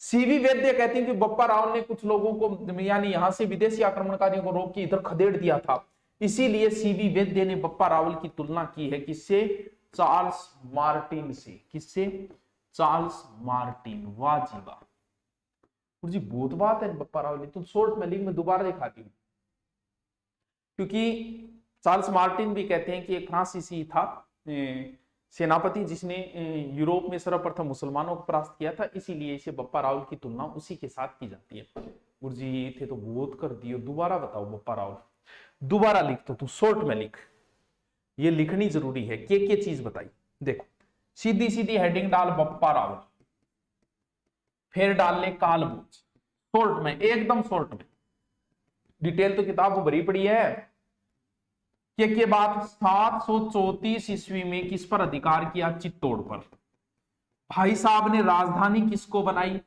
सीवी वैद्य कहते हैं कि बप्पा रावल ने कुछ लोगों को, यानी यहां से विदेशी आक्रमणकारियों को रोक के इधर खदेड़ दिया था, इसीलिए सीवी वैद्य ने बप्पा रावल की तुलना की है किससे? चार्ल्स मार्टिन से। किससे? Charles Martin. वाह जी वाह जी, बहुत बात है बप्पा रावल। तो शॉर्ट में लिंक में दोबारा दिखाती हूँ, क्योंकि चार्ल्स मार्टिन भी कहते हैं कि एक फ्रांसीसी था सेनापति जिसने यूरोप में सर्वप्रथम मुसलमानों को परास्त किया था, इसीलिए इसे बप्पा रावल की तुलना उसी के साथ की जाती है। गुरुजी ये थे तो बहुत कर दियो, दोबारा बताओ बप्पा रावल, दोबारा लिख तो तू शॉर्ट में लिख, ये लिखनी जरूरी है। के चीज बताई, देखो सीधी सीधी हेडिंग डाल बप्पा रावल, फिर डाल ले कालभोज, शॉर्ट में, एकदम शॉर्ट में। डिटेल तो किताब को भरी पड़ी है। के बाद 734 ईस्वी में किस पर अधिकार किया? चित्तौड़ पर। भाई साहब ने राजधानी किसको बनाई?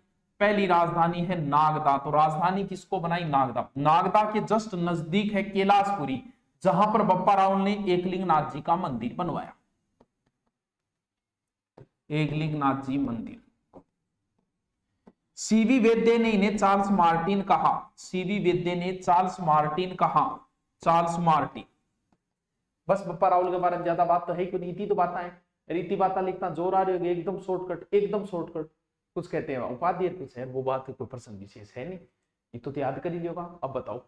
पहली राजधानी है नागदा, तो राजधानी किसको बनाई? नागदा। नागदा के जस्ट नजदीक है कैलाशपुरी, जहां पर बप्पा रावल ने एकलिंगनाथ जी का मंदिर बनवाया। एकलिंगनाथ जी मंदिर। सीवी वैद्य ने इन्हें चार्ल्स मार्टिन कहा। सीवी वैद्य ने चार्ल्स मार्टिन कहा। Charles Martin. बस बप्पा रावल के बारे में ज्यादा बात तो है क्यों, रीति तो बात है, रीति बात लिखना जोर आ रही होगी, एकदम शॉर्टकट, एकदम शॉर्टकट। कुछ कहते हैं उपाधि कुछ है, वो बात है, कोई प्रसंग विशेष है नहीं, ये तो याद कर ही लियोगा। अब बताओ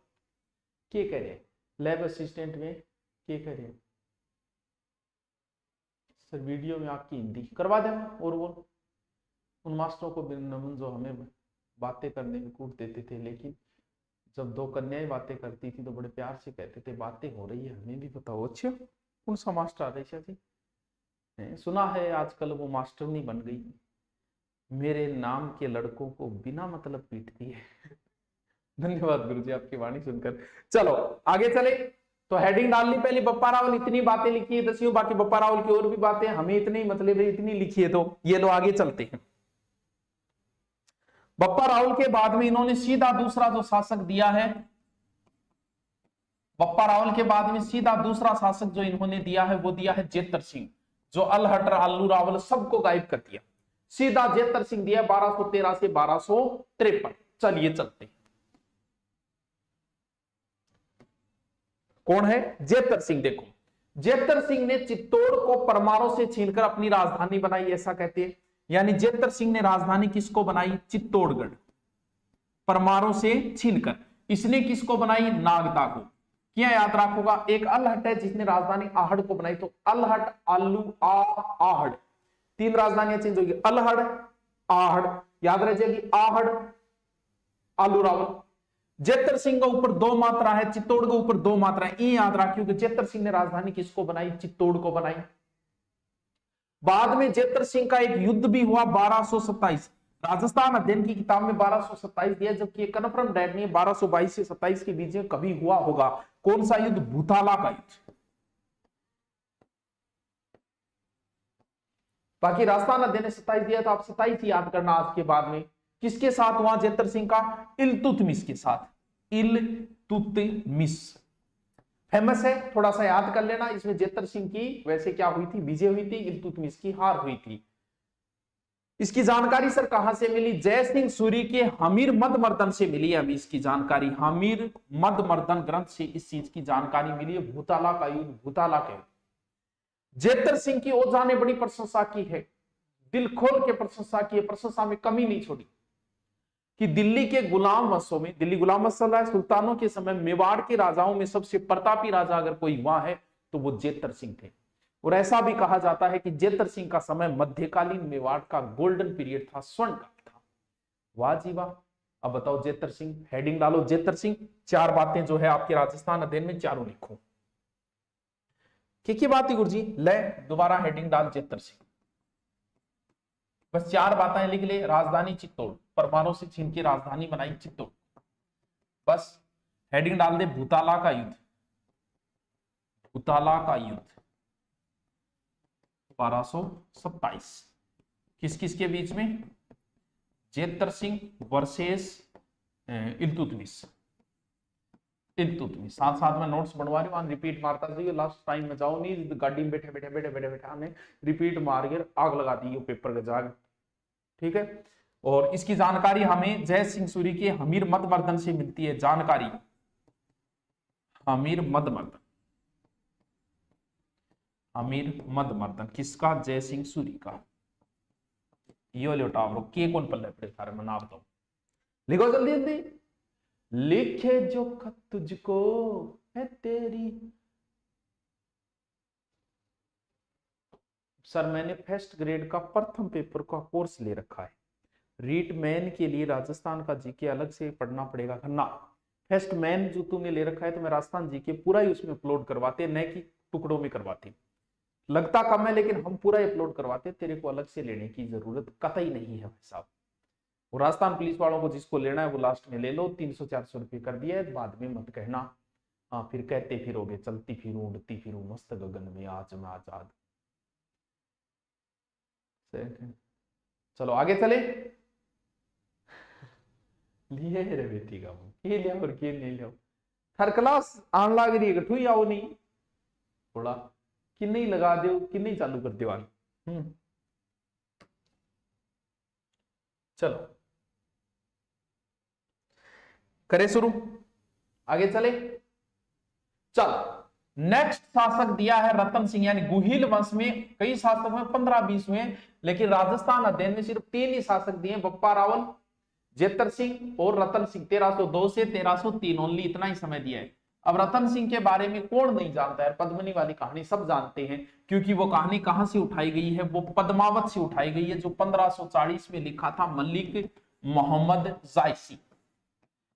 क्या कह रहे हैं लैब असिस्टेंट में, क्या कह रहे हैं सर? वीडियो में आपकी हिंदी करवा देना, और वो उन मास्टरों को नमन जो हमें बातें करने में कूट देते थे, लेकिन जब दो कन्याएं बातें करती थी तो बड़े प्यार से कहते थे बातें हो रही है, हमें भी बताओ। अच्छा कौन सा मास्टर आदेशा जी? सुना है आजकल वो मास्टर नहीं बन गई, मेरे नाम के लड़कों को बिना मतलब पीटती है। धन्यवाद गुरुजी आपकी वाणी सुनकर। चलो आगे चले, तो हेडिंग डाल ली पहले, बप्पा रावल इतनी बातें लिखी है दसियों, बाकी बप्पा रावल की और भी बातें, हमें इतनी मतलब इतनी लिखी है, तो ये लो आगे चलते हैं। बप्पा रावल के बाद में इन्होंने सीधा दूसरा जो शासक दिया है, बप्पा रावल के बाद में सीधा दूसरा शासक जो इन्होंने दिया है वो दिया है जेतर सिंह, जो अलहट अल्लू रावल सबको गायब कर दिया। सीधा जेतर सिंह दिया 1213 से 1253। चलिए चलते हैं। कौन है? जेतर सिंह। देखो जेतर सिंह ने चित्तौड़ को परमारों से छीनकर अपनी राजधानी बनाई, ऐसा कहते हैं। यानी जेतर सिंह ने राजधानी किसको बनाई? चित्तौड़गढ़, परमारों से छीनकर। इसने किसको बनाई? नागदा को। क्या याद रखोगा? एक अलहट है जिसने राजधानी आहड़ को बनाई, तो अलहट आलू आहड़, तीन राजधानियां चेंज होगी, अलहड़ आहड़, याद रह जाएगी आहड़ आलू रावल। जेतर सिंह के ऊपर दो मात्रा है, चित्तौड़ के ऊपर दो मात्रा है, ये याद रखियो कि जेतर सिंह ने राजधानी किसको बनाई? चित्तौड़ को बनाई। बाद में जेतर सिंह का एक युद्ध भी हुआ 1227, राजस्थान अध्ययन की किताब में 1227 दिया, जबकि ये कन्फर्म डेट नहीं है 1222 से 27 के बीच में कभी हुआ होगा। कौन सा युद्ध? भूताला का युद्ध। बाकी राजस्थान अध्ययन ने 27 दिया, तो आप 27 ही याद करना आज के बाद में। किसके साथ हुआ जेतर सिंह का? इल्तुतमिश के साथ। इल्तुतमिश फेमस है, थोड़ा सा याद कर लेना। इसमें जेतर सिंह की वैसे क्या हुई थी? विजय हुई थी, इल्तुतमिश की हार हुई थी। इसकी जानकारी सर कहां से मिली? जय सिंह सूरी के हमीर मद मर्दन से मिली है। अभी इसकी जानकारी हमीर मद मर्दन ग्रंथ से इस चीज की जानकारी मिली है। भूताला का युद्ध, भूताला के जेतर सिंह की ओझा ने बड़ी प्रशंसा की है, दिल खोल के प्रशंसा की है, प्रशंसा में कमी नहीं छोड़ी कि दिल्ली के गुलाम वंशों में, दिल्ली गुलाम वंश चल रहा है, सुल्तानों के समय मेवाड़ के राजाओं में सबसे प्रतापी राजा अगर कोई हुआ है तो वो जेतर सिंह थे। और ऐसा भी कहा जाता है कि जेतर सिंह का समय मध्यकालीन मेवाड़ का गोल्डन पीरियड था, स्वर्ण काल था। वाह जी वाह। अब बताओ जेतर सिंह, हेडिंग डालो जेतर सिंह। 4 बातें जो है आपके राजस्थान अध्ययन में चारों लिखो। क्या बात है गुरु जी? ले दोबारा हेडिंग डाल जेतर सिंह। बस 4 बातें लिख ले। राजधानी चित्तौड़, परमाणु से छीन के राजधानी बनाई चित्तौड़। बस हेडिंग डाल दे भूताला का युद्ध, भूताला का युद्ध 1227। किस किस के बीच में? जेतर सिंह वर्सेस इल्तुतमिश। इल्तुतमिश। साथ साथ में नोट्स बनवा रही हूं, रिपीट मारता जाइए। लास्ट टाइम में जाओ नहीं, गाड़ी में बैठे बैठे बैठे बैठे बैठे हमें रिपीट मार के आग लगा दी पेपर के जाग। ठीक है। और इसकी जानकारी हमें जय सिंह सूरी के हमीर मद मर्दन से मिलती है। जानकारी हमीर मद मर्दन, हमीर मद मर्दन किसका? जय सिंह सूरी का। यो लोटावरो के कौन पल्ले पड़े सारे में नाम दो। लिखो जल्दी जल्दी। लिखे जो खत तुझको है तेरी। सर मैंने फर्स्ट ग्रेड का प्रथम पेपर का कोर्स ले रखा है। रीट मैन के लिए राजस्थान का जीके अलग से पढ़ना पड़ेगा ना। फर्स्ट मैन जो तुमने ले रखा है तो मैं राजस्थान जीके पूरा ही उसमें अपलोड करवाते, न कि टुकड़ों में करवाते। लगता कम है लेकिन हम पूरा अपलोड करवाते, तेरे को अलग से लेने की जरूरत कतई नहीं है भाई साहब। और राजस्थान पुलिस वालों को जिसको लेना है वो लास्ट में ले लो। 300-400 रुपये कर दिया है, बाद में मत कहना। हाँ फिर कहते फिरोगे, चलती फिरूं उड़ती फिरूं मस्त गगन में आज मैं आजाद। चलो आगे चले। लिए रे बेटी का के लिया और के नहीं लिया। हर क्लास आन लाग रही है, कठू आओ नहीं थोड़ा कि नहीं लगा दो कि नहीं चालू कर दो। चलो करें शुरू, आगे चले। चलो नेक्स्ट शासक दिया है रतन सिंह, यानी गुहिल वंश में कई शासक में 15-20 हुए, लेकिन राजस्थान अध्ययन में सिर्फ 3 ही शासक दिए, बप्पा रावल, जेतर सिंह और रतन सिंह। 1302 से 1303 ओनली, इतना ही समय दिया है। अब रतन सिंह के बारे में कौन नहीं जानता है? पद्मनी वाली कहानी सब जानते हैं, क्योंकि वो कहानी कहां से उठाई गई है? वो पद्मावत से उठाई गई है, जो 1540 में लिखा था मलिक मोहम्मद जायसी।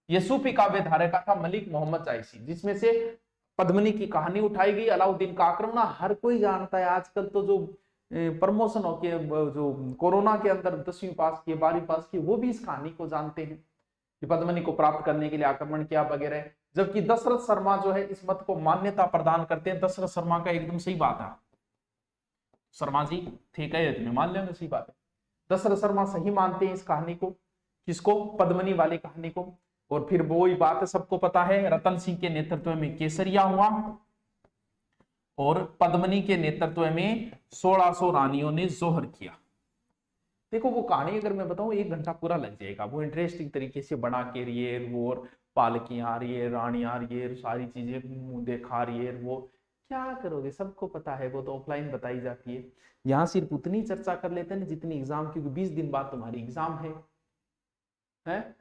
ये सूफी काव्य धारा का था मलिक मोहम्मद जायसी, जिसमें से पद्मनी की कहानी उठाई गई। अलाउद्दीन का आक्रमण हर कोई जानता है। आजकल तो जो प्रमोशन हो के जो कोरोना के अंदर 10वीं पास किए 12वीं पास किए वो भी इस कहानी को जानते हैं कि पद्मनी को प्राप्त करने के लिए आक्रमण किया वगैरह। जबकि दशरथ शर्मा जो है इस मत को मान्यता प्रदान करते हैं। दशरथ शर्मा का एकदम सही बात है, शर्मा जी ठीक है, तुम्हें मान लेंगे सही बात है। दशरथ शर्मा सही मानते हैं इस कहानी को। किसको? पद्मनी वाली कहानी को। और फिर वो ही बात सबको पता है, रतन सिंह के नेतृत्व में केसरिया हुआ और पद्मनी के नेतृत्व में 1600 रानियों ने जोहर किया। देखो वो कहानी अगर मैं बताऊं 1 घंटा पूरा लग जाएगा। वो इंटरेस्टिंग तरीके से बना के रही है, वो पालकियां आ रही है, रानियां आ रही है, सारी चीजें मुंह देखा रही है। वो क्या करोगे, सबको पता है, वो तो ऑफलाइन बताई जाती है। यहाँ सिर्फ उतनी चर्चा कर लेते हैं जितनी एग्जाम, क्योंकि 20 दिन बाद तुम्हारी एग्जाम है?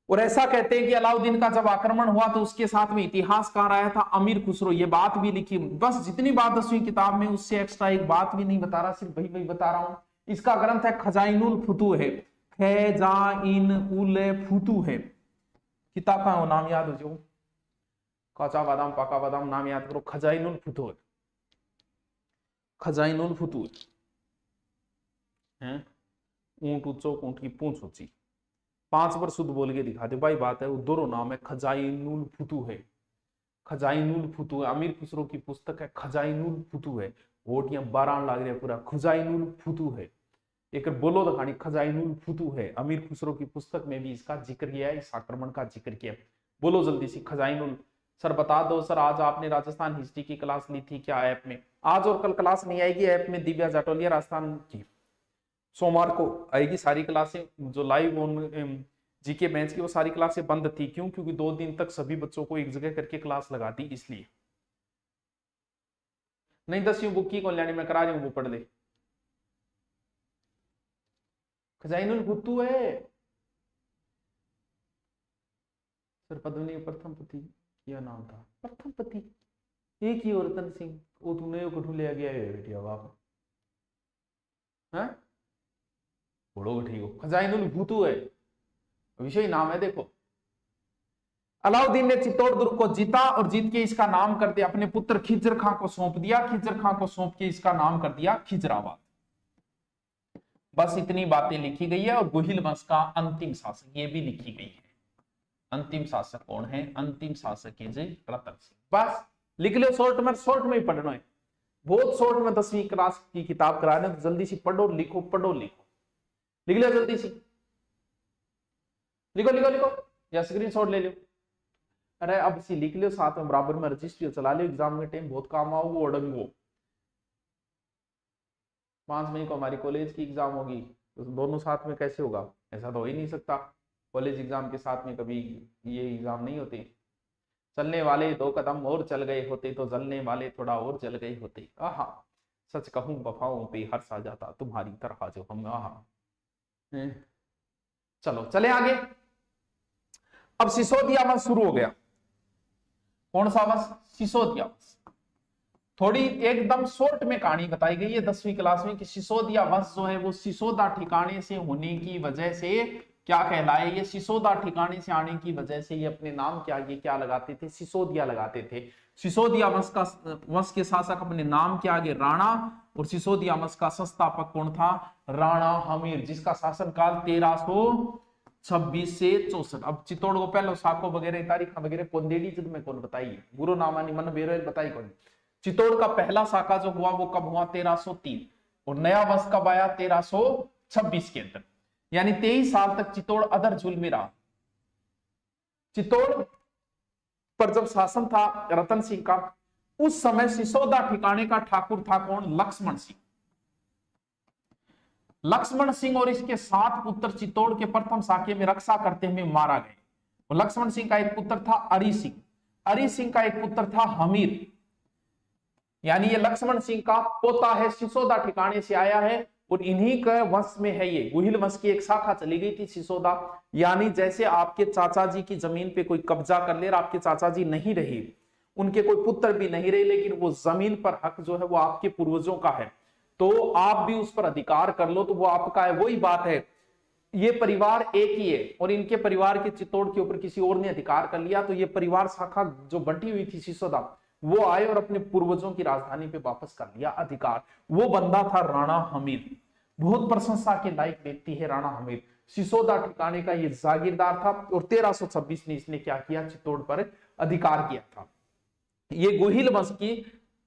और ऐसा कहते हैं कि अलाउद्दीन का जब आक्रमण हुआ तो उसके साथ में इतिहासकार आया था अमीर खुसरो। ये बात भी लिखी, बस जितनी बात 10वीं किताब में उससे एक्स्ट्रा एक बात भी नहीं बता रहा, सिर्फ वही बता रहा हूं। इसका ग्रंथ है खजाइनुल फुतूह है, खजाइनुल फुतूह है। किताब का नाम याद हो जो, काचा बादाम पाका बादाम, नाम याद करो, खजाइनुल फुतूह, खजाइनुल फुतूह है। ऊंट ऊंचो ऊंट की पूंछ ऊंची, 5 बार शुद्ध बोल के दिखा दे भाई, बात है। वो दोनों नाम है, खजाइनुल फुतूह है, खजाइनुल फुतूह। अमीर खुसरो की पुस्तक है खजाइनुल फुतूह है। वोटियां 12 लाग रही है पूरा, खजाइनुल फुतूह है। एक बोलो दखानी खजाइनुल फुतूह है। अमीर खुसरो की पुस्तक में भी इसका जिक्र किया है, इस आक्रमण का जिक्र किया। बोलो जल्दी सी खजाइनुल। सर बता दो सर, आज आपने राजस्थान हिस्ट्री की क्लास ली थी क्या ऐप में? आज और कल क्लास नहीं आएगी ऐप में। दिव्या जाटोलिया राजस्थान की सोमवार को आएगी सारी क्लासें जो लाइव ऑन जीके बेंच की, वो सारी क्लासें बंद थी। क्यों? क्योंकि 2 दिन तक सभी बच्चों को एक जगह करके क्लास लगा दी, इसलिए। नहीं 10वीं बुक की कौन लेनी, मैं करा रही हूँ, वो पढ़ ले। खजाइनुल गुत्तू है सर, पद्मनी प्रथम पति क्या नाम था? प्रथम पति एक ही और रतन सिंह, वो तूने कठू ले गया है बेटिया बाप है, बोलो ठीक हो। खजाइनुल गुत्तू है विषय नाम है। देखो, अलाउद्दीन ने चित्तौड़ दुर्ग को जीता और जीत के इसका नाम कर दिया, अपने पुत्र खिजर खां को सौंप दिया, खिजर खां को सौंप के इसका नाम कर दिया खिजराबाद। बस इतनी बातें लिखी गई है। और गुहिल वंश का अंतिम शासक ये भी लिखी गई है। अंतिम शासक कौन है? अंतिम शासक है जी रतन सिंह। बस लिख लो, शॉर्ट में ही पढ़ना है, बहुत शॉर्ट में 10वीं क्लास की किताब करा रहे हैं, तो जल्दी से पढ़ो लिखो, पढ़ो लिखो, लिख लो जल्दी से, लिखो लिखो लिखो या स्क्रीनशॉट ले लो। अरे अब सी लिख लो, साथ में बराबर में रजिस्ट्री चला लो, एग्जाम के टाइम बहुत काम आओ। वो अड़ंगो 5 मई को हमारी कॉलेज की एग्जाम होगी, तो दोनों साथ में कैसे होगा? ऐसा तो हो ही नहीं सकता। कॉलेज एग्जाम के साथ में कभी ये एग्जाम नहीं होते। चलने वाले 2 कदम और चल गए होते तो जलने वाले थोड़ा और जल गए होते। आहा, सच कहूं वफाओं पे हर्ष आ जाता तुम्हारी तरह जो हम। आहा, चलो चले आगे। अब सिसोदिया वंश शुरू हो गया। कौन सा वंश? सिसोदिया वंश। थोड़ी एकदम शॉर्ट में कहानी बताई गई है 10वीं क्लास में कि सिसोदिया वंश जो है वो सिसोदा ठिकाने से होने की वजह से क्या कहलाए? ये सिसोदा ठिकाने से आने की वजह से ये अपने नाम के आगे क्या लगाते थे? सिसोदिया लगाते थे। सिसोदिया वंश के शासक अपने नाम के आगे राणा, और सिसोदिया वंश का संस्थापक कौन था? राणा हमीर, जिसका शासनकाल 1326 से 64। अब चित्तौड़ को पहले साको वगैरह तारीख वगैरह पोंदेड़ी जब में कौन बताइए, गुरु नामानी मन बेरोल बताई कौन? चित्तौड़ का पहला शाखा जो हुआ वो कब हुआ? 1303। और नया वंश कब आया? 1326 के अंदर, यानी 23 साल तक चित्तौड़ अदर झूल में रहा। चित्तौड़ पर जब शासन था रतन सिंह का, उस समय सिसोदा ठिकाने का ठाकुर था कौन? लक्ष्मण सिंह। लक्ष्मण सिंह और इसके 7 पुत्र चित्तौड़ के प्रथम शाखे में रक्षा करते हुए मारा गए। और लक्ष्मण सिंह का एक पुत्र था अरी सिंह, अरी सिंह का एक पुत्र था हमीर, यानी ये लक्ष्मण सिंह का पोता है, सिसोदा ठिकाने से आया है और इन्हीं के वंश में है। ये गुहिल वंश की एक शाखा चली गई थी सिसोदा, यानी जैसे आपके चाचा जी की जमीन पे कोई कब्जा कर ले और आपके चाचा जी नहीं रहे, उनके कोई पुत्र भी नहीं रहे, लेकिन वो जमीन पर हक जो है वो आपके पूर्वजों का है, तो आप भी उस पर अधिकार कर लो तो वो आपका है। वही बात है, ये परिवार एक ही है और इनके परिवार के चित्तौड़ के ऊपर किसी और ने अधिकार कर लिया, तो ये परिवार शाखा जो बंटी हुई थी सिसोदा, वो आए और अपने पूर्वजों की राजधानी पे वापस कर लिया अधिकार। वो बंदा था राणा हमीर, बहुत प्रशंसा के लायक व्यक्ति है राणा हमीर। सिसोदा ठिकाने का ये जागीरदार था और 1326 में इसने क्या किया? चित्तौड़ पर अधिकार किया था। ये गुहिल वंश की,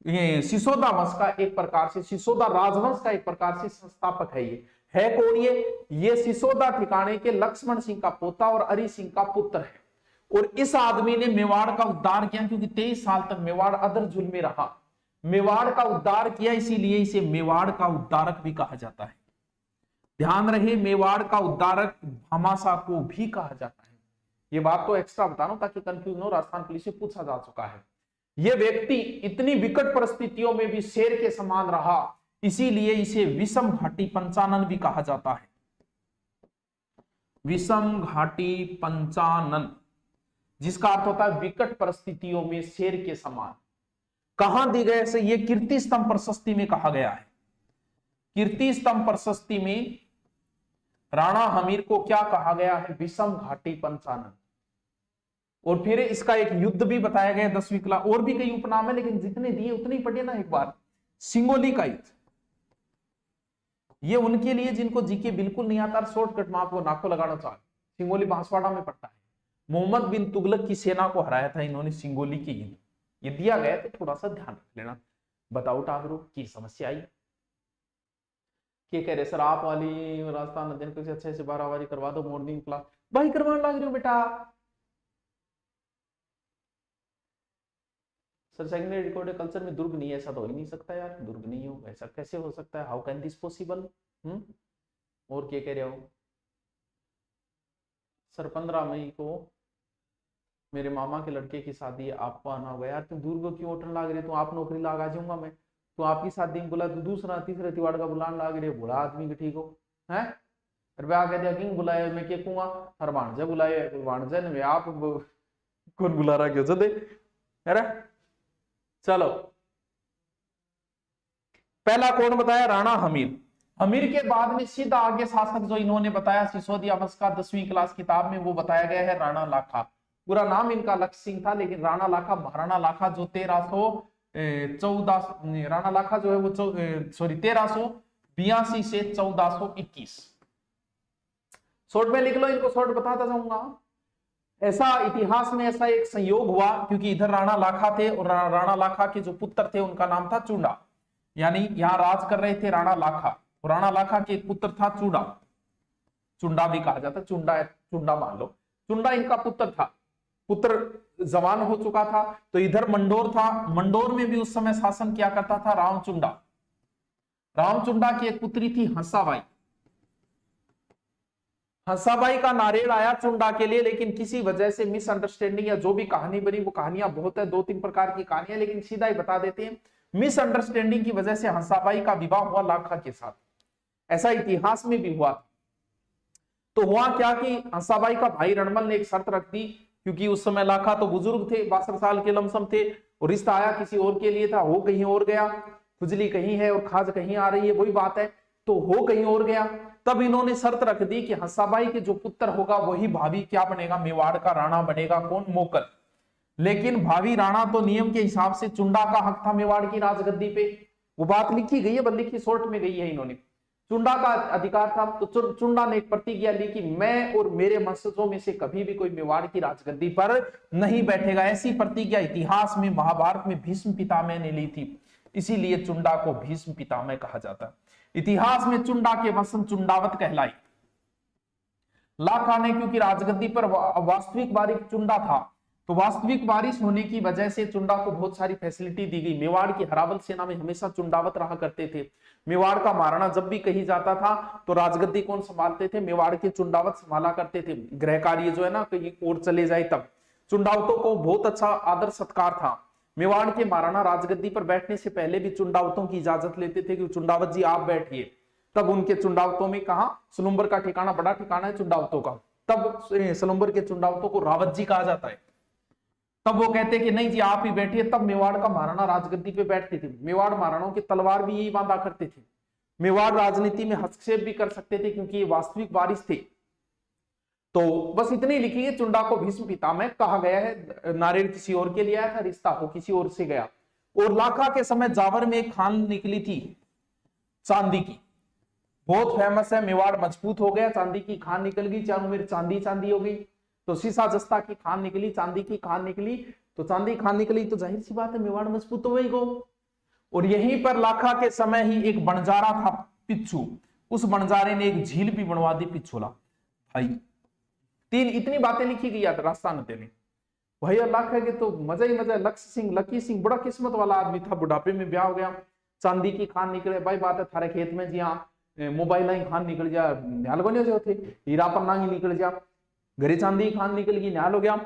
ये सिसोदा वंश का एक प्रकार से, सिसोदा राजवंश का एक प्रकार से संस्थापक है। ये है कौन? ये सिसोदा ठिकाने के लक्ष्मण सिंह का पोता और अरी सिंह का पुत्र है। और इस आदमी ने मेवाड़ का उद्धार किया, क्योंकि 23 साल तक मेवाड़ अदर जुल में रहा, मेवाड़ का उद्धार किया, इसीलिए इसे मेवाड़ का उद्धारक भी कहा जाता है। ध्यान रहे, मेवाड़ का उद्धारक भामाशाह को भी कहा जाता है। ये बात तो एक्स्ट्रा बता रहा हूं ताकि कंफ्यूजन हो, राजस्थान पुलिस से पूछा जा चुका है। यह व्यक्ति इतनी विकट परिस्थितियों में भी शेर के समान रहा, इसीलिए इसे विषम घाटी पंचानन भी कहा जाता है। विषम घाटी पंचानन, जिसका अर्थ होता है विकट परिस्थितियों में शेर के समान। कहां दी गए से? ये कीर्ति स्तंभ प्रशस्ति में कहा गया है। कीर्ति स्तंभ प्रशस्ति में राणा हमीर को क्या कहा गया है? विषम घाटी पंचानन। और फिर इसका एक युद्ध भी बताया गया 10वीं क्लास, और भी कई उपनाम है लेकिन जितने दिए उतने ही पढ़िए ना एक बार। सिंगोली का युद्ध, ये उनके लिए जिनको जीके बिल्कुल नहीं आता, शॉर्टकट में आपको नाको लगाना चाहे, सिंगोली बांसवाड़ा में पड़ता है। मोहम्मद बिन तुगलक की सेना को हराया था इन्होंने सिंगोली के युद्ध। ये दिया गया तो थोड़ा सा ध्यान रख लेना। बताओ टागरो की समस्या आई, क्या कह रहे सर आप वाली राजस्थान अध्ययन कैसे अच्छे से 12 बारी करवा दो मॉर्निंग क्लास। भाई करवाने लग रही हो बेटा। सर सेकेंडरी रिकॉर्डेड कल्चर में दुर्ग नहीं है, ऐसा तो हो ही नहीं सकता यार, दुर्ग नहीं हो, ऐसा कैसे हो सकता है? How can this possible? और क्या कह रहे हो सर? 15 मई को मेरे मामा के लड़के की शादी है, आपको आना होगा। यार तुम दूर को क्यों उठने लग रहे? तो आप नौकरी लगा जाऊंगा मैं, तो आपकी शादी में बुला, तो दूसरा तीसरा तिवाड़ का बुलाने लग रहे, बुला आदमी के ठीक हो है? अरे आगे दिया किंग बुलाया, मैं क्या कहूंगा? हर भाणजा बुलाया, भाणजा ने आप कौन बुला रहा क्यों दे? अरे चलो, पहला कौन बताया? राणा हमीर। हमीर के बाद में सीधा आगे शासक जो इन्होंने बताया सिसोदिया वंश का 10वीं क्लास किताब में, वो बताया गया है राणा लाखा। पूरा नाम इनका लक्ष्य सिंह था, लेकिन राणा लाखा, महाराणा लाखा जो 1314, राणा लाखा जो है वो 1382 से 1421। शॉर्ट में लिख लो, इनको शॉर्ट बताता जाऊंगा। ऐसा इतिहास में ऐसा एक संयोग हुआ, क्योंकि इधर राणा लाखा थे और राणा लाखा के जो पुत्र थे उनका नाम था चुंडा, यानी यहां राज कर रहे थे राणा लाखा। राणा लाखा के एक पुत्र था चुंडा, चुंडा भी कहा जाता, चुंडा चुंडा मान लो, चुंडा इनका पुत्र था। पुत्र जवान हो चुका था, तो इधर मंडोर था, मंडोर में भी उस समय शासन किया करता था रामचुंडा। रामचुंडा की एक पुत्री थी हंसाबाई। हंसाबाई का नारेल आया चुंडा के लिए, लेकिन किसी वजह से मिसअंडरस्टैंडिंग या जो भी कहानी बनी, वो कहानियां बहुत है, 2-3 प्रकार की कहानियां, लेकिन सीधा ही बता देते हैं। मिसअंडरस्टैंडिंग की वजह से हंसाबाई का विवाह हुआ लाखा के साथ, ऐसा इतिहास में भी हुआ। तो हुआ क्या कि हंसाबाई का भाई रणमल ने एक शर्त रख दी, क्योंकि उस समय लाखा तो बुजुर्ग थे, 62 साल के लमसम थे, और रिश्ता आया किसी और के लिए था, हो कहीं और गया, खुजली कहीं है और खाज कहीं आ रही है, वही बात है, तो हो कहीं और गया। तब इन्होंने शर्त रख दी कि हंसाबाई के जो पुत्र होगा वही भावी क्या बनेगा, मेवाड़ का राणा बनेगा। कौन? मोकल। लेकिन भावी राणा तो नियम के हिसाब से चुंडा का हक था मेवाड़ की राजगद्दी पे, वो बात लिखी गई है, बल्कि की शॉर्ट में गई है, इन्होंने चुंडा का अधिकार था। तो चुंडा ने एक प्रतिज्ञा ली कि मैं और मेरे वंशजों में से कभी भी कोई मेवाड़ की राजगद्दी पर नहीं बैठेगा। ऐसी प्रतिज्ञा इतिहास में महाभारत में भीष्म पितामह ने ली थी, इसीलिए चुंडा को भीष्म पितामह कहा जाता है। इतिहास में चुंडा के वंश चुंडावत कहलाई। लाखा ने क्योंकि राजगद्दी पर वास्तविक वारिस चुंडा था, तो वास्तविक वारिस होने की वजह से चुंडा को बहुत सारी फैसिलिटी दी गई। मेवाड़ की हरावल सेना में हमेशा चुंडावत रहा करते थे। मेवाड़ का महाराणा जब भी कहीं जाता था तो राजगद्दी कौन संभालते थे? मेवाड़ के चुंडावत संभाला करते थे। गृह कार्य जो है ना, कहीं और चले जाए तब चुंडावतों को बहुत अच्छा आदर सत्कार था। मेवाड़ के महाराणा राजगद्दी पर बैठने से पहले भी चुंडावतों की इजाजत लेते थे कि चुंडावत जी आप बैठिए। तब उनके चुंडावतों में कहा, सलुम्बर का ठिकाना बड़ा ठिकाना है चुंडावतों का, तब सलुम्बर के चुंडावतों को रावत जी कहा जाता है। तब वो कहते कि नहीं जी आप ही बैठिए। तब मेवाड़ का महाराणा राजगद्दी पे बैठते थे। मेवाड़ महाराणाओं की तलवार भी यही बांधा करते थे। मेवाड़ राजनीति में हस्तक्षेप भी कर सकते थे, क्योंकि ये वास्तविक वारिस थे। तो बस इतनी लिखी है, चुंडा को भीष्म पितामह कहा गया है। नारियल किसी और के लिए आया था, रिश्ता हो किसी और से गया। और लाखा के समय जावर में एक खान निकली थी चांदी की, बहुत फेमस है। मेवाड़ मजबूत हो गया, चांदी की खान निकल गई, चारों मेरे चांदी चांदी हो गई। तो सीसा जस्ता की खान निकली, चांदी की खान निकली, तो चांदी खान निकली तो जाहिर सी बात है मेवाड़ मजबूत हो गई गो। और यहीं पर लाखा के समय ही एक बंजारा था पिच्छू, उस बंजारे ने एक झील भी बनवा दी पिछोला भाई। इतनी बातें लिखी गई राजस्थान में। भैया लाखा के तो मजा ही मजा। लक्ष्य सिंह, लकी सिंह बड़ा किस्मत वाला आदमी था, बुढ़ापे में ब्याह हो गया, चांदी की खान निकले। भाई बात है थारे खेत में जी हाँ मोबाइल ही खान निकल जा, न्याल बने जो थे, हीरा पन्ना ही निकल जा, घरे चांदी खान निकल गई, न्याल हो गया।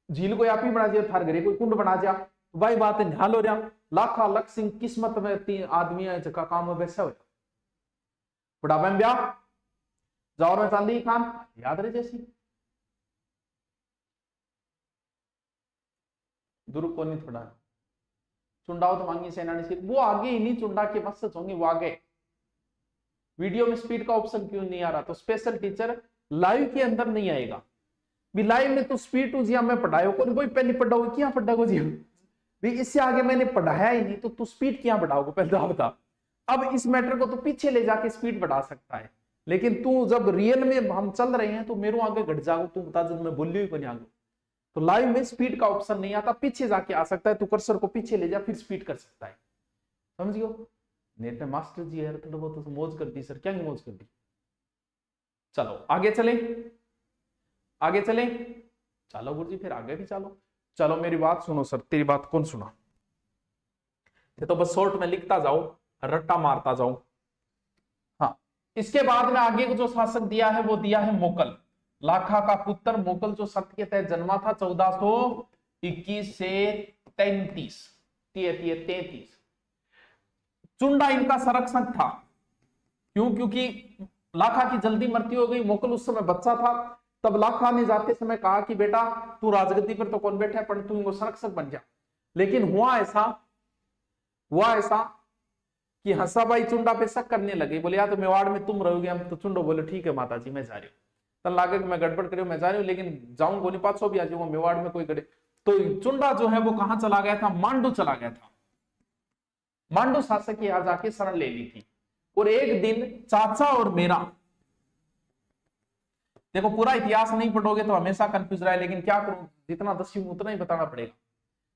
झील को आप ही बना दिया, थार घरे कोई कुंड बना दिया, भाई बात है न्याल हो रहा। लाखा लक्ष्य सिंह किस्मत में 3 आदमी है जगह काम में वैसा हो, बुढ़ापे में ब्याह, जाओ में चांदी खान याद रहे जैसी दुर्ग को नहीं थोड़ा चुंडाओ तो मांगी सेना ने, वो आगे ही नहीं, चुंडा के मस्त होंगे वो आगे। वीडियो में स्पीड का ऑप्शन क्यों नहीं आ रहा? तो स्पेशल टीचर लाइव के अंदर नहीं आएगा। भी लाइव में तो स्पीड टू जी मैं पढ़ायो को कोई पहले पढ़ाओगे क्या पढ़ाओगे जी भी, इससे आगे मैंने पढ़ाया ही नहीं तो तू स्पीड क्या बढ़ाओगे पहले तो बता। अब इस मैटर को तो पीछे ले जाके स्पीड बढ़ा सकता है, लेकिन तू जब रियल में हम चल रहे हैं तो मेरे आगे घट जाओ, तू बता जब मैं बोली हुई को आगे। तो लाइव में स्पीड का ऑप्शन नहीं आता, पीछे जाके आ सकता है, तू कर्सर को पीछे ले जा फिर स्पीड कर सकता है, समझियो। नेट में मास्टर जी है तो वो तो मौज कर दी सर, क्या मौज कर दी। चलो आगे चले, आगे चले, चलो गुरुजी फिर आगे भी चलो। चलो मेरी बात सुनो सर, तेरी बात कौन सुना? तो बस शॉर्ट में लिखता जाओ, रट्टा मारता जाओ। हाँ इसके बाद में आगे को जो शासक दिया है वो दिया है मोकल, लाखा का पुत्र मोकल, जो शर्त के तहत जन्मा था 1421 से 33। चुंडा इनका संरक्षक था। क्यों? क्योंकि लाखा की जल्दी मृत्यु हो गई, मोकल उस समय बच्चा था। तब लाखा ने जाते समय कहा कि बेटा तू राजगद्दी पर तो कौन बैठा है, पर तू इनको संरक्षक बन जा। लेकिन हुआ ऐसा कि हंसाबाई चुंडा पे शक करने लगे, बोले या तो मेवाड़ में तुम रहोगे, हम तो चुंडो बोले ठीक है माता जी मैं जा रही हूँ। तब लागे कि मैं गड़बड़ करी मैं जा रही हूँ, लेकिन जाऊं गोली 500 भी आ जाऊंगा, मेवाड़ में कोई करे। तो चुंडा जो है वो कहां चला गया था? मांडू चला गया था। मांडू शासक की यहाँ जाके शरण ले ली थी। और एक दिन चाचा और मेरा, देखो पूरा इतिहास नहीं पढ़ोगे तो हमेशा कंफ्यूज रहा है, लेकिन क्या करूं, जितना 10वीं में उतना ही बताना पड़ेगा।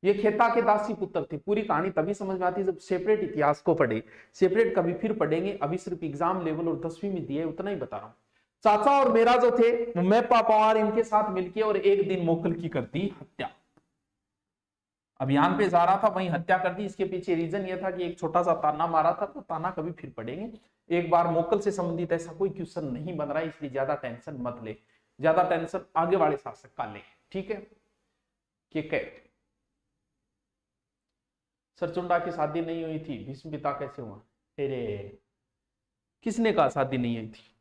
ये खेता के दासी पुत्र थे। पूरी कहानी तभी समझ में आती है जब सेपरेट इतिहास को पढ़े, सेपरेट कभी फिर पढ़ेंगे, अभी सिर्फ एग्जाम लेवल और 10वीं में दिए उतना ही बता रहा हूं। चाचा और मेरा जो थे, मैं पापा इनके साथ मिलके और एक दिन मोकल की कर दी हत्या। अभियान पे जा रहा था, वहीं हत्या कर दी। इसके पीछे रीजन ये था कि एक छोटा सा ताना मारा था, तो ताना कभी फिर पढ़ेंगे। एक बार मोकल से संबंधित ऐसा कोई क्वेश्चन नहीं बन रहा है, इसलिए ज्यादा टेंशन मत ले, ज्यादा टेंशन आगे वाले शासक का ले, ठीक है। सरचुंडा की शादी नहीं हुई थी, भीष्म पिता कैसे हुआ? अरे किसने कहा शादी नहीं हुई थी?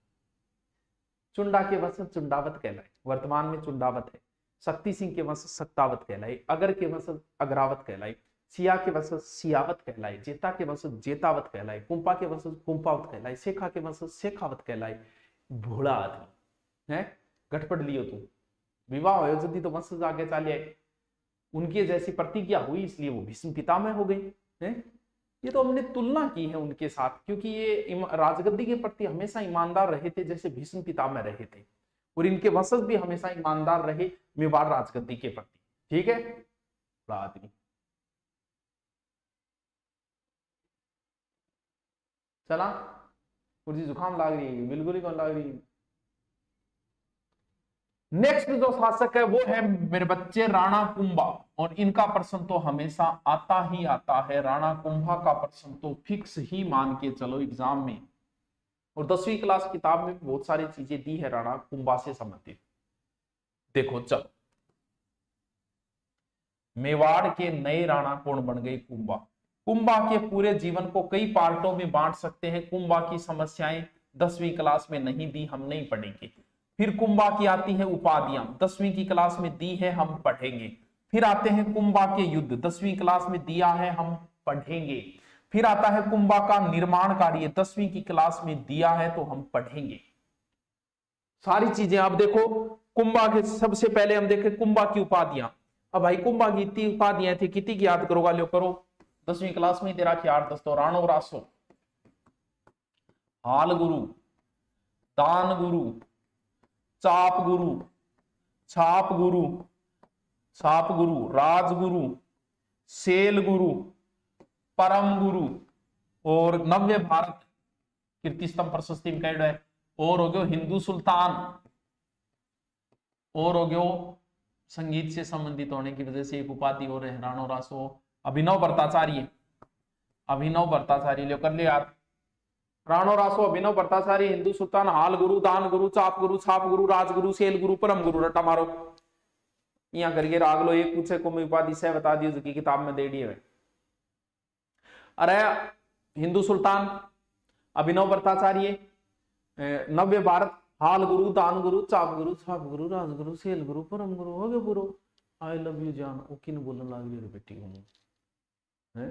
चुंडा के वंश चुंडावत कहलाए, वर्तमान में चुंडावत है। शक्ति सिंह के वंश सक्तावत कहलाए, अगर के वंश अग्रावत कहलाए, सिया के वंश सियावत कहलाए, जेता के वंश जेतावत कहलाए, कुंपा के वंश कुंपावत कहलाए, शेखा के वंश शेखावत कहलाए। भोला आदमी है, गठपड़ लियो तू, विवाह हो यदि तो वंश आगे चले आए, उनकी जैसी प्रतिज्ञा हुई इसलिए वो भीष्म पितामह हो गई है। ये तो हमने तुलना की है उनके साथ, क्योंकि ये राजगद्दी के प्रति हमेशा ईमानदार रहे थे जैसे भीष्म पितामह रहे थे, और इनके वंशज भी हमेशा ईमानदार रहे मेवाड़ राजगद्दी के प्रति, ठीक है। बड़ा आदमी चला, कुर्सी जुकाम लाग रही है, बिल्कुल ही कौन लाग रही है। नेक्स्ट जो शासक है वो है मेरे बच्चे राणा कुंभा, और इनका प्रश्न तो हमेशा आता ही आता है। राणा कुंभा का प्रश्न तो फिक्स ही मान के चलो एग्जाम में, और 10वीं क्लास किताब में बहुत सारी चीजें दी है राणा कुंभा से संबंधित। देखो चलो, मेवाड़ के नए राणा कौन बन गए? कुंभा। कुंभा के पूरे जीवन को कई पार्टों में बांट सकते हैं। कुंभा की समस्याएं 10वीं क्लास में नहीं दी, हम नहीं पढ़ेंगे। फिर कुंभा की आती है उपाधियां, 10वीं की क्लास में दी है, हम पढ़ेंगे। फिर आते हैं कुंभा के युद्ध, 10वीं क्लास में दिया है, हम पढ़ेंगे। फिर आता है कुंभा का निर्माण कार्य, 10वीं की क्लास में दिया है तो हम पढ़ेंगे। सारी चीजें आप देखो। कुंभा के सबसे पहले हम देखें कुंभा की उपाधियां। अब भाई कुंभा की इतनी उपाधियां थी, कितनी की याद करोगा? लो करो, 10वीं क्लास में तेरा 8-10 तो राणो रासो, हाल गुरु, दान गुरु, चाप गुरु, छाप गुरु, छाप गुरु, राजगुरु, सेल गुरु, परम गुरु, और नव्य भारत कीर्ति स्तंभ प्रशस्ति में कैड है, और हो गयो हिंदू सुल्तान, और हो गयो संगीत से संबंधित होने की वजह से एक उपाधि और है राणो रासो, अभिनव भट्टाचार्य, अभिनव भट्टाचार्य लो कर ले यार। राणो रासो, अभिनव भट्टाचार्य, हिंदू सुल्तान, हाल गुरु, दान गुरु, चाप गुरु, छाप गुरु, राजगुरु, सेल गुरु, परम गुरु, रट्टा मारो यहाँ करके राग लो। एक पूछे को उपाधि से बता दियो जो किताब में दे दी है। अरे हिंदू सुल्तान, अभिनव भट्टाचार्य, नव्य भारत, हाल गुरु, दान गुरु, चाप गुरु, छाप गुरु, राजगुरु, सेल गुरु, परम गुरु, हो गए पूरा। आई लव यू जान, वो किन बोलने लग रही बेटी है।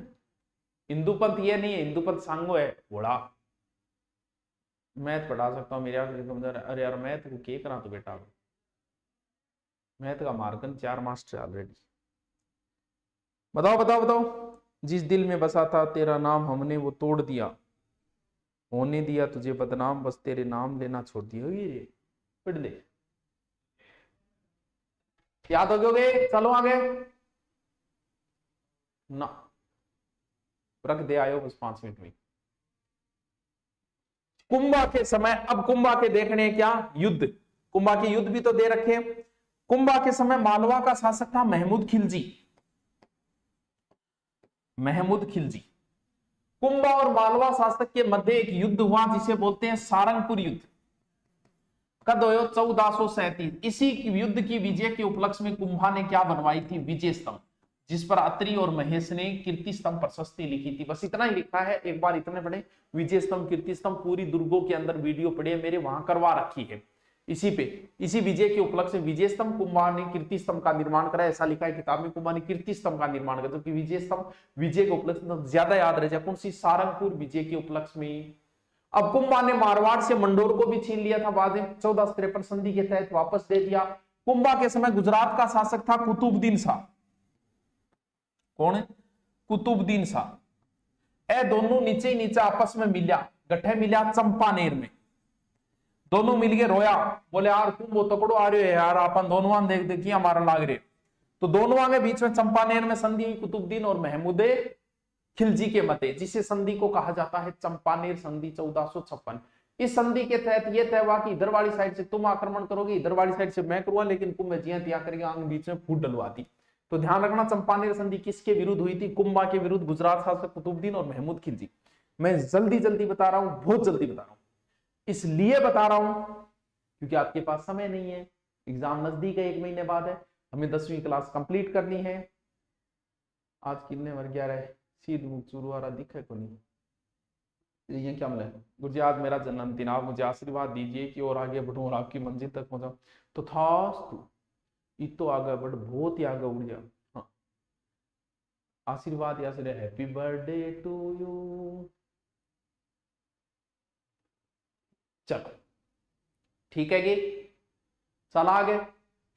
हिंदू पंथ ये नहीं है, हिंदू पंथ सांगो है घोड़ा। मैथ पढ़ा सकता हूँ मेरे कमजोर। अरे यार मैथ को के करा तो बेटा, मैथ का मार्कन 4 मास्टर ऑलरेडी। बताओ बताओ बताओ, जिस दिल में बसा था तेरा नाम हमने वो तोड़ दिया, होने दिया तुझे बदनाम, बस तेरे नाम लेना छोड़ दिया। ये पढ़ ले, याद हो गए? चलो आगे ना, रख दे आयो बस 5 मिनट में। कुंभा के समय, अब कुंभा के देखने क्या युद्ध, कुंभा के युद्ध भी तो दे रखे। कुंभा के समय मालवा का शासक था महमूद खिलजी, महमूद खिलजी। कुंभा और मालवा शासक के मध्य एक युद्ध हुआ जिसे बोलते हैं सारंगपुर युद्ध। कद हुआ 1437। इसी युद्ध की विजय के उपलक्ष्य में कुंभा ने क्या बनवाई थी, विजय स्तंभ, जिस पर अत्रि और महेश ने कीर्ति स्तंभ प्रशस्ति लिखी थी। बस इतना ही लिखा है, एक बार इतने पढ़े। विजय स्तंभ, कीर्ति स्तंभ, पूरी दुर्गों के अंदर वीडियो पढ़े मेरे, वहां करवा रखी है। इसी पे, इसी विजय के उपलक्ष्य विजय स्तंभ, कुंभा ने कीर्ति स्तंभ का निर्माण करा, ऐसा लिखा है किताब में। कुंभा ने कीर्ति स्तंभ का निर्माण करा, जबकि विजय स्तंभ विजय के उपलक्ष्य ज्यादा याद रह जाए, कौन सी, सारंगपुर विजय के उपलक्ष्य में। अब कुंभा ने मारवाड़ से मंडोर को भी छीन लिया था, बाद में 1453 संधि के तहत वापस दे दिया। कुंभा के समय गुजरात का शासक था कुतुबुद्दीन शाह। कौन है, कुतुबुद्दीन शाह। ए दोनों नीचे ही नीचे आपस में मिल्या, गठे मिल्या चंपानेर में। दोनों मिलके रोया, बोले यार कुंभ वो तकड़ो आ रहे हो यार, अपन दोनों देख देखिए हमारा लाग रहे। तो दोनों के बीच में चंपानेर में संधि हुई कुतुबुद्दीन और महमूद खिलजी के मते, जिसे संधि को कहा जाता है चंपानेर संधि 1456। इस संधि के तहत यह तय हुआ कि इधर वाली साइड से तुम आक्रमण करोगे, इधर वाली साइड से मैं करूंगा, लेकिन कुंभ जिया तिया करके आगे बीच में फूट डलवा दी। तो ध्यान रखना, चंपानेर संधि किसके विरुद्ध हुई थी, कुंभा के विरुद्ध, गुजरात शासक कुतुबुद्दीन और महमूद खिलजी। मैं जल्दी जल्दी बता रहा हूं, बहुत जल्दी बता रहा हूं, इसलिए बता रहा हूं क्योंकि आपके पास समय नहीं है, एग्जाम नजदीक है, 1 महीने बाद है, हमें 10वीं क्लास कंप्लीट करनी है। आज कितने मर गया रहे, सीध मुख चुरुआरा दिखे को नहीं, ये क्या मिला। गुरु जी आज मेरा जन्मदिन, आप मुझे आशीर्वाद दीजिए कि और आगे बढ़ूं और आपकी मंजिल तक पहुंचाऊं। तो थास्तु, इतो आगे बढ़, बहुत ही आगे उड़ जा। हाँ, आशीर्वाद या से हैप्पी बर्थडे टू यू। चलो ठीक है, चला आगे।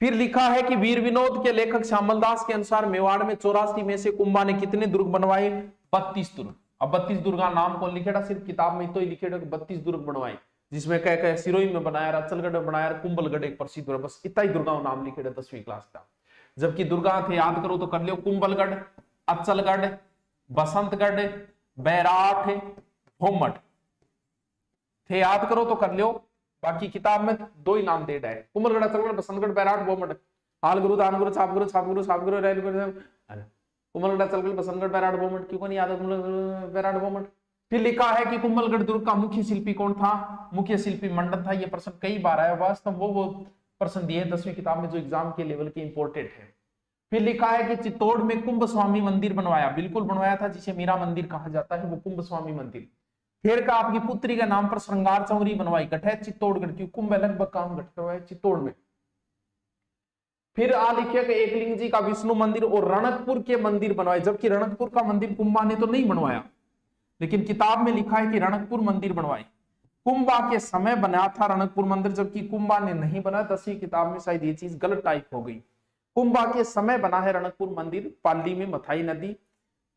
फिर लिखा है कि वीर विनोद के लेखक श्यामल दास के अनुसार मेवाड़ में 84 में से कुंभा ने कितने दुर्ग बनवाए, 32 दुर्ग। अब 32 दुर्ग का नाम कौन लिखेगा, सिर्फ किताब में तो ही लिखेगा कि 32 दुर्ग बनवाए, जिसमें कह कह सिरोही में बनाया, रचलगढ़ में बनाया, कुंभलगढ़ एक प्रसिद्ध दुर्ग, बस इतना ही दुर्गा नाम लिखेगा 10वीं क्लास का। जबकि दुर्गा थे याद करो तो कर लियो, कुंभलगढ़, अचलगढ़, बसंतगढ़, बैराठ, भोमठ थे, याद करो तो कर लियो। बाकी किताब में 2 ही नाम दे रहा है, कुंभलगढ़, अचलगढ़, बसंतगढ़, बैराठ, भोमठ। हालगुरु, दानगुरु, छापगुरु, छापगुरु, छापगुरु, रेलगुरु। अरे कुंभलगढ़, अचलगढ़, बसंतगढ़, बैराठ, भोमठ, क्यों नहीं याद है बैराठ, भोमठ। फिर लिखा है कि कुंभलगढ़ दुर्ग का मुख्य शिल्पी कौन था, मुख्य शिल्पी मंडन था। ये प्रश्न कई बार आया, वास्तव वो प्रश्न दिए 10वीं किताब में जो एग्जाम के लेवल के इंपोर्टेंट है। फिर लिखा है कि चित्तौड़ में कुंभ स्वामी मंदिर बनवाया, बिल्कुल बनवाया था, जिसे मीरा मंदिर कहा जाता है, वो कुंभ स्वामी मंदिर। फिर का आपकी पुत्री के नाम पर श्रृंगार चौरी बनवाई, गठे चित्तौड़गढ़ की, कुंभ लगभग काम गठ करवाए चित्तौड़ में। फिर आ लिखे कि एकलिंग जी का विष्णु मंदिर और रणकपुर के मंदिर बनवाए, जबकि रणकपुर का मंदिर कुंभा ने तो नहीं बनवाया, लेकिन किताब में लिखा है कि रणकपुर मंदिर बनवाए। कुंभा के समय बना था रणकपुर मंदिर, जबकि कुंभा ने नहीं बनाया। 10वीं किताब में शायद ये चीज गलत टाइप हो गई। कुंभा के समय बना है रणकपुर मंदिर, पाली में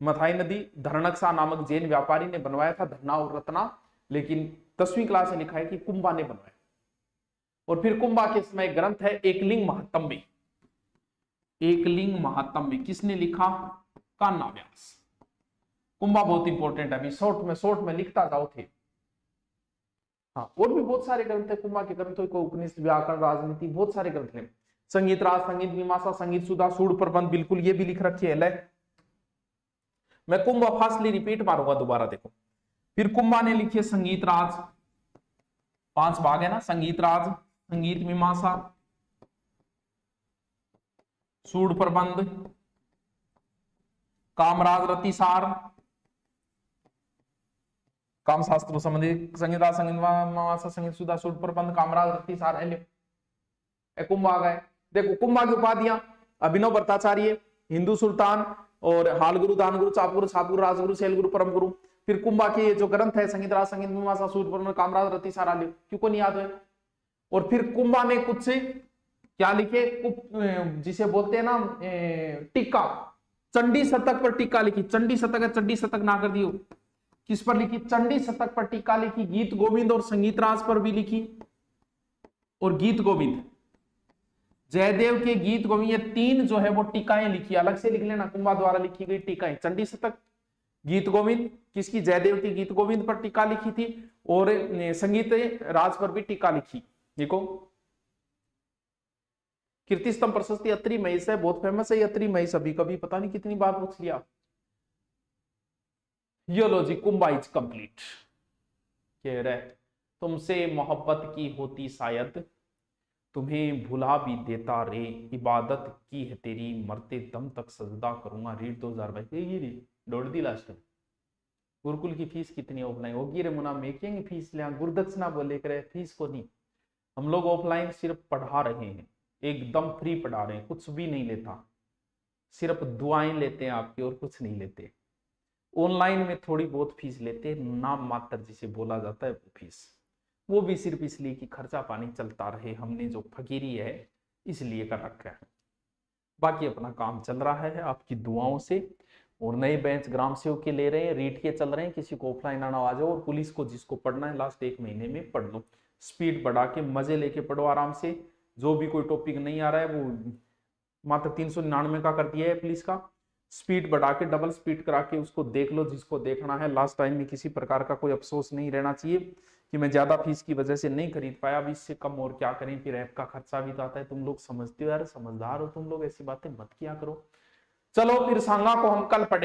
मथाई नदी धरणकसा नामक जैन व्यापारी ने बनवाया था, धरना और रत्ना, लेकिन 10वीं क्लास में लिखा है कि कुंभा ने बनवाया। और फिर कुंभा के समय ग्रंथ है एकलिंग महात्म्य। एकलिंग महात्म्य किसने लिखा, कान्हा व्यास। कुंभा बहुत इंपॉर्टेंट है, अभी शॉर्ट में लिखता जाओ थे। हाँ, और भी बहुत सारे ग्रंथ है कुंभा के ग्रंथों को, उपनिषद, व्याकरण, राजनीति, बहुत सारे ग्रंथ हैं। संगीत राज, संगीत मीमांसा, संगीत सुधा, सूड़ प्रबंध, बिल्कुल ये भी लिख रखी है। मैं कुंभा फास्टली रिपीट मारूंगा दोबारा, देखो। फिर कुंभा ने लिखी संगीत राज, 5 भाग है ना, संगीत राज, संगीत मीमांसा, सूड़ प्रबंध, कामराज रतिसार, काम शास्त्र संबंधी, संगीत राज, संगीत मीमांसा, संगीत सुधा, सूड़ प्रबंध, कामराज रतिसार, कुंभा आ गए। देखो कुंभा की उपाधियां, अभिनव भट्टाचार्य, हिंदू सुल्तान, और हालगुरु, दानगुरु, चापगुरु, छापगुरु, राजगुरु, शैलगुरु, परमगुरु। फिर कुंभा के जो ग्रंथ है संगीत राज, संगीत मीमांसा, सूड़ प्रबंध, कामराज रतिसार, क्यों को नहीं याद है। और फिर कुंभा ने कुछ क्या लिखे, जिसे बोलते हैं ना टीका, चंडी शतक पर टीका लिखी। चंडी शतक है, चंडी शतक ना कर दियो, किस पर लिखी, चंडी शतक पर टीका लिखी। गीत गोविंद और संगीत राज पर भी लिखी। और गीत गोविंद, जयदेव के गीत गोविंद, ये 3 जो है वो टीकाएं लिखी, अलग से लिख लेना, कुंभा द्वारा लिखी गई टीकाएं। चंडी शतक, गीत गोविंद, किसकी, जयदेव की गीत गोविंद पर टीका लिखी थी, और संगीत राज पर भी टीका लिखी। देखो कीर्ति स्तंभ प्रशस्ति अत्रि महेश है, बहुत फेमस है अत्रि महेश, अभी कभी पता नहीं कितनी बार पूछ लिया। ये लो जी, कुंभा इज कंप्लीट। कह रहे तुमसे मोहब्बत की होती शायद, तुम्हें भुला भी देता रे, इबादत की है तेरी, मरते दम तक सजदा करूंगा। रीड 2022 ये री डोड़ दी लास्ट में। गुरुकुल की फीस कितनी ऑफलाइन होगी रे मुना? मेकिंग फीस लिया गुरुदक्षिणा बोले करे, फीस को नहीं। हम लोग ऑफलाइन सिर्फ पढ़ा रहे हैं, एकदम फ्री पढ़ा रहे हैं, कुछ भी नहीं लेता, सिर्फ दुआएं लेते हैं आपकी और कुछ नहीं लेते। ऑनलाइन में थोड़ी बहुत फीस लेते हैं, नाम मात्र जिसे बोला जाता है वो फीस, वो भी सिर्फ इसलिए कि खर्चा पानी चलता रहे, हमने जो फकीरी है इसलिए कर रखा है। बाकी अपना काम चल रहा है आपकी दुआओं से। और नए बेंच ग्राम सेवक के ले रहे हैं, रीट के चल रहे हैं, किसी को ऑफलाइन आना आ जाओ। और पुलिस को जिसको पढ़ना है लास्ट 1 महीने में पढ़ लो, स्पीड बढ़ा के मजे लेके पढ़ो आराम से। जो भी कोई टॉपिक नहीं आ रहा है वो मात्र 399 का कर दिया है पुलिस का, स्पीड बढ़ा के डबल स्पीड करा के उसको देख लो जिसको देखना है। लास्ट टाइम में किसी प्रकार का कोई अफसोस नहीं रहना चाहिए कि मैं ज्यादा फीस की वजह से नहीं खरीद पाया, अब इससे कम और क्या करें, फिर ऐप का खर्चा भी तो आता है। तुम लोग समझते हो यार, समझदार हो तुम लोग, ऐसी बातें मत किया करो। चलो फिर सांगा को हम कल पढ़ेंगे।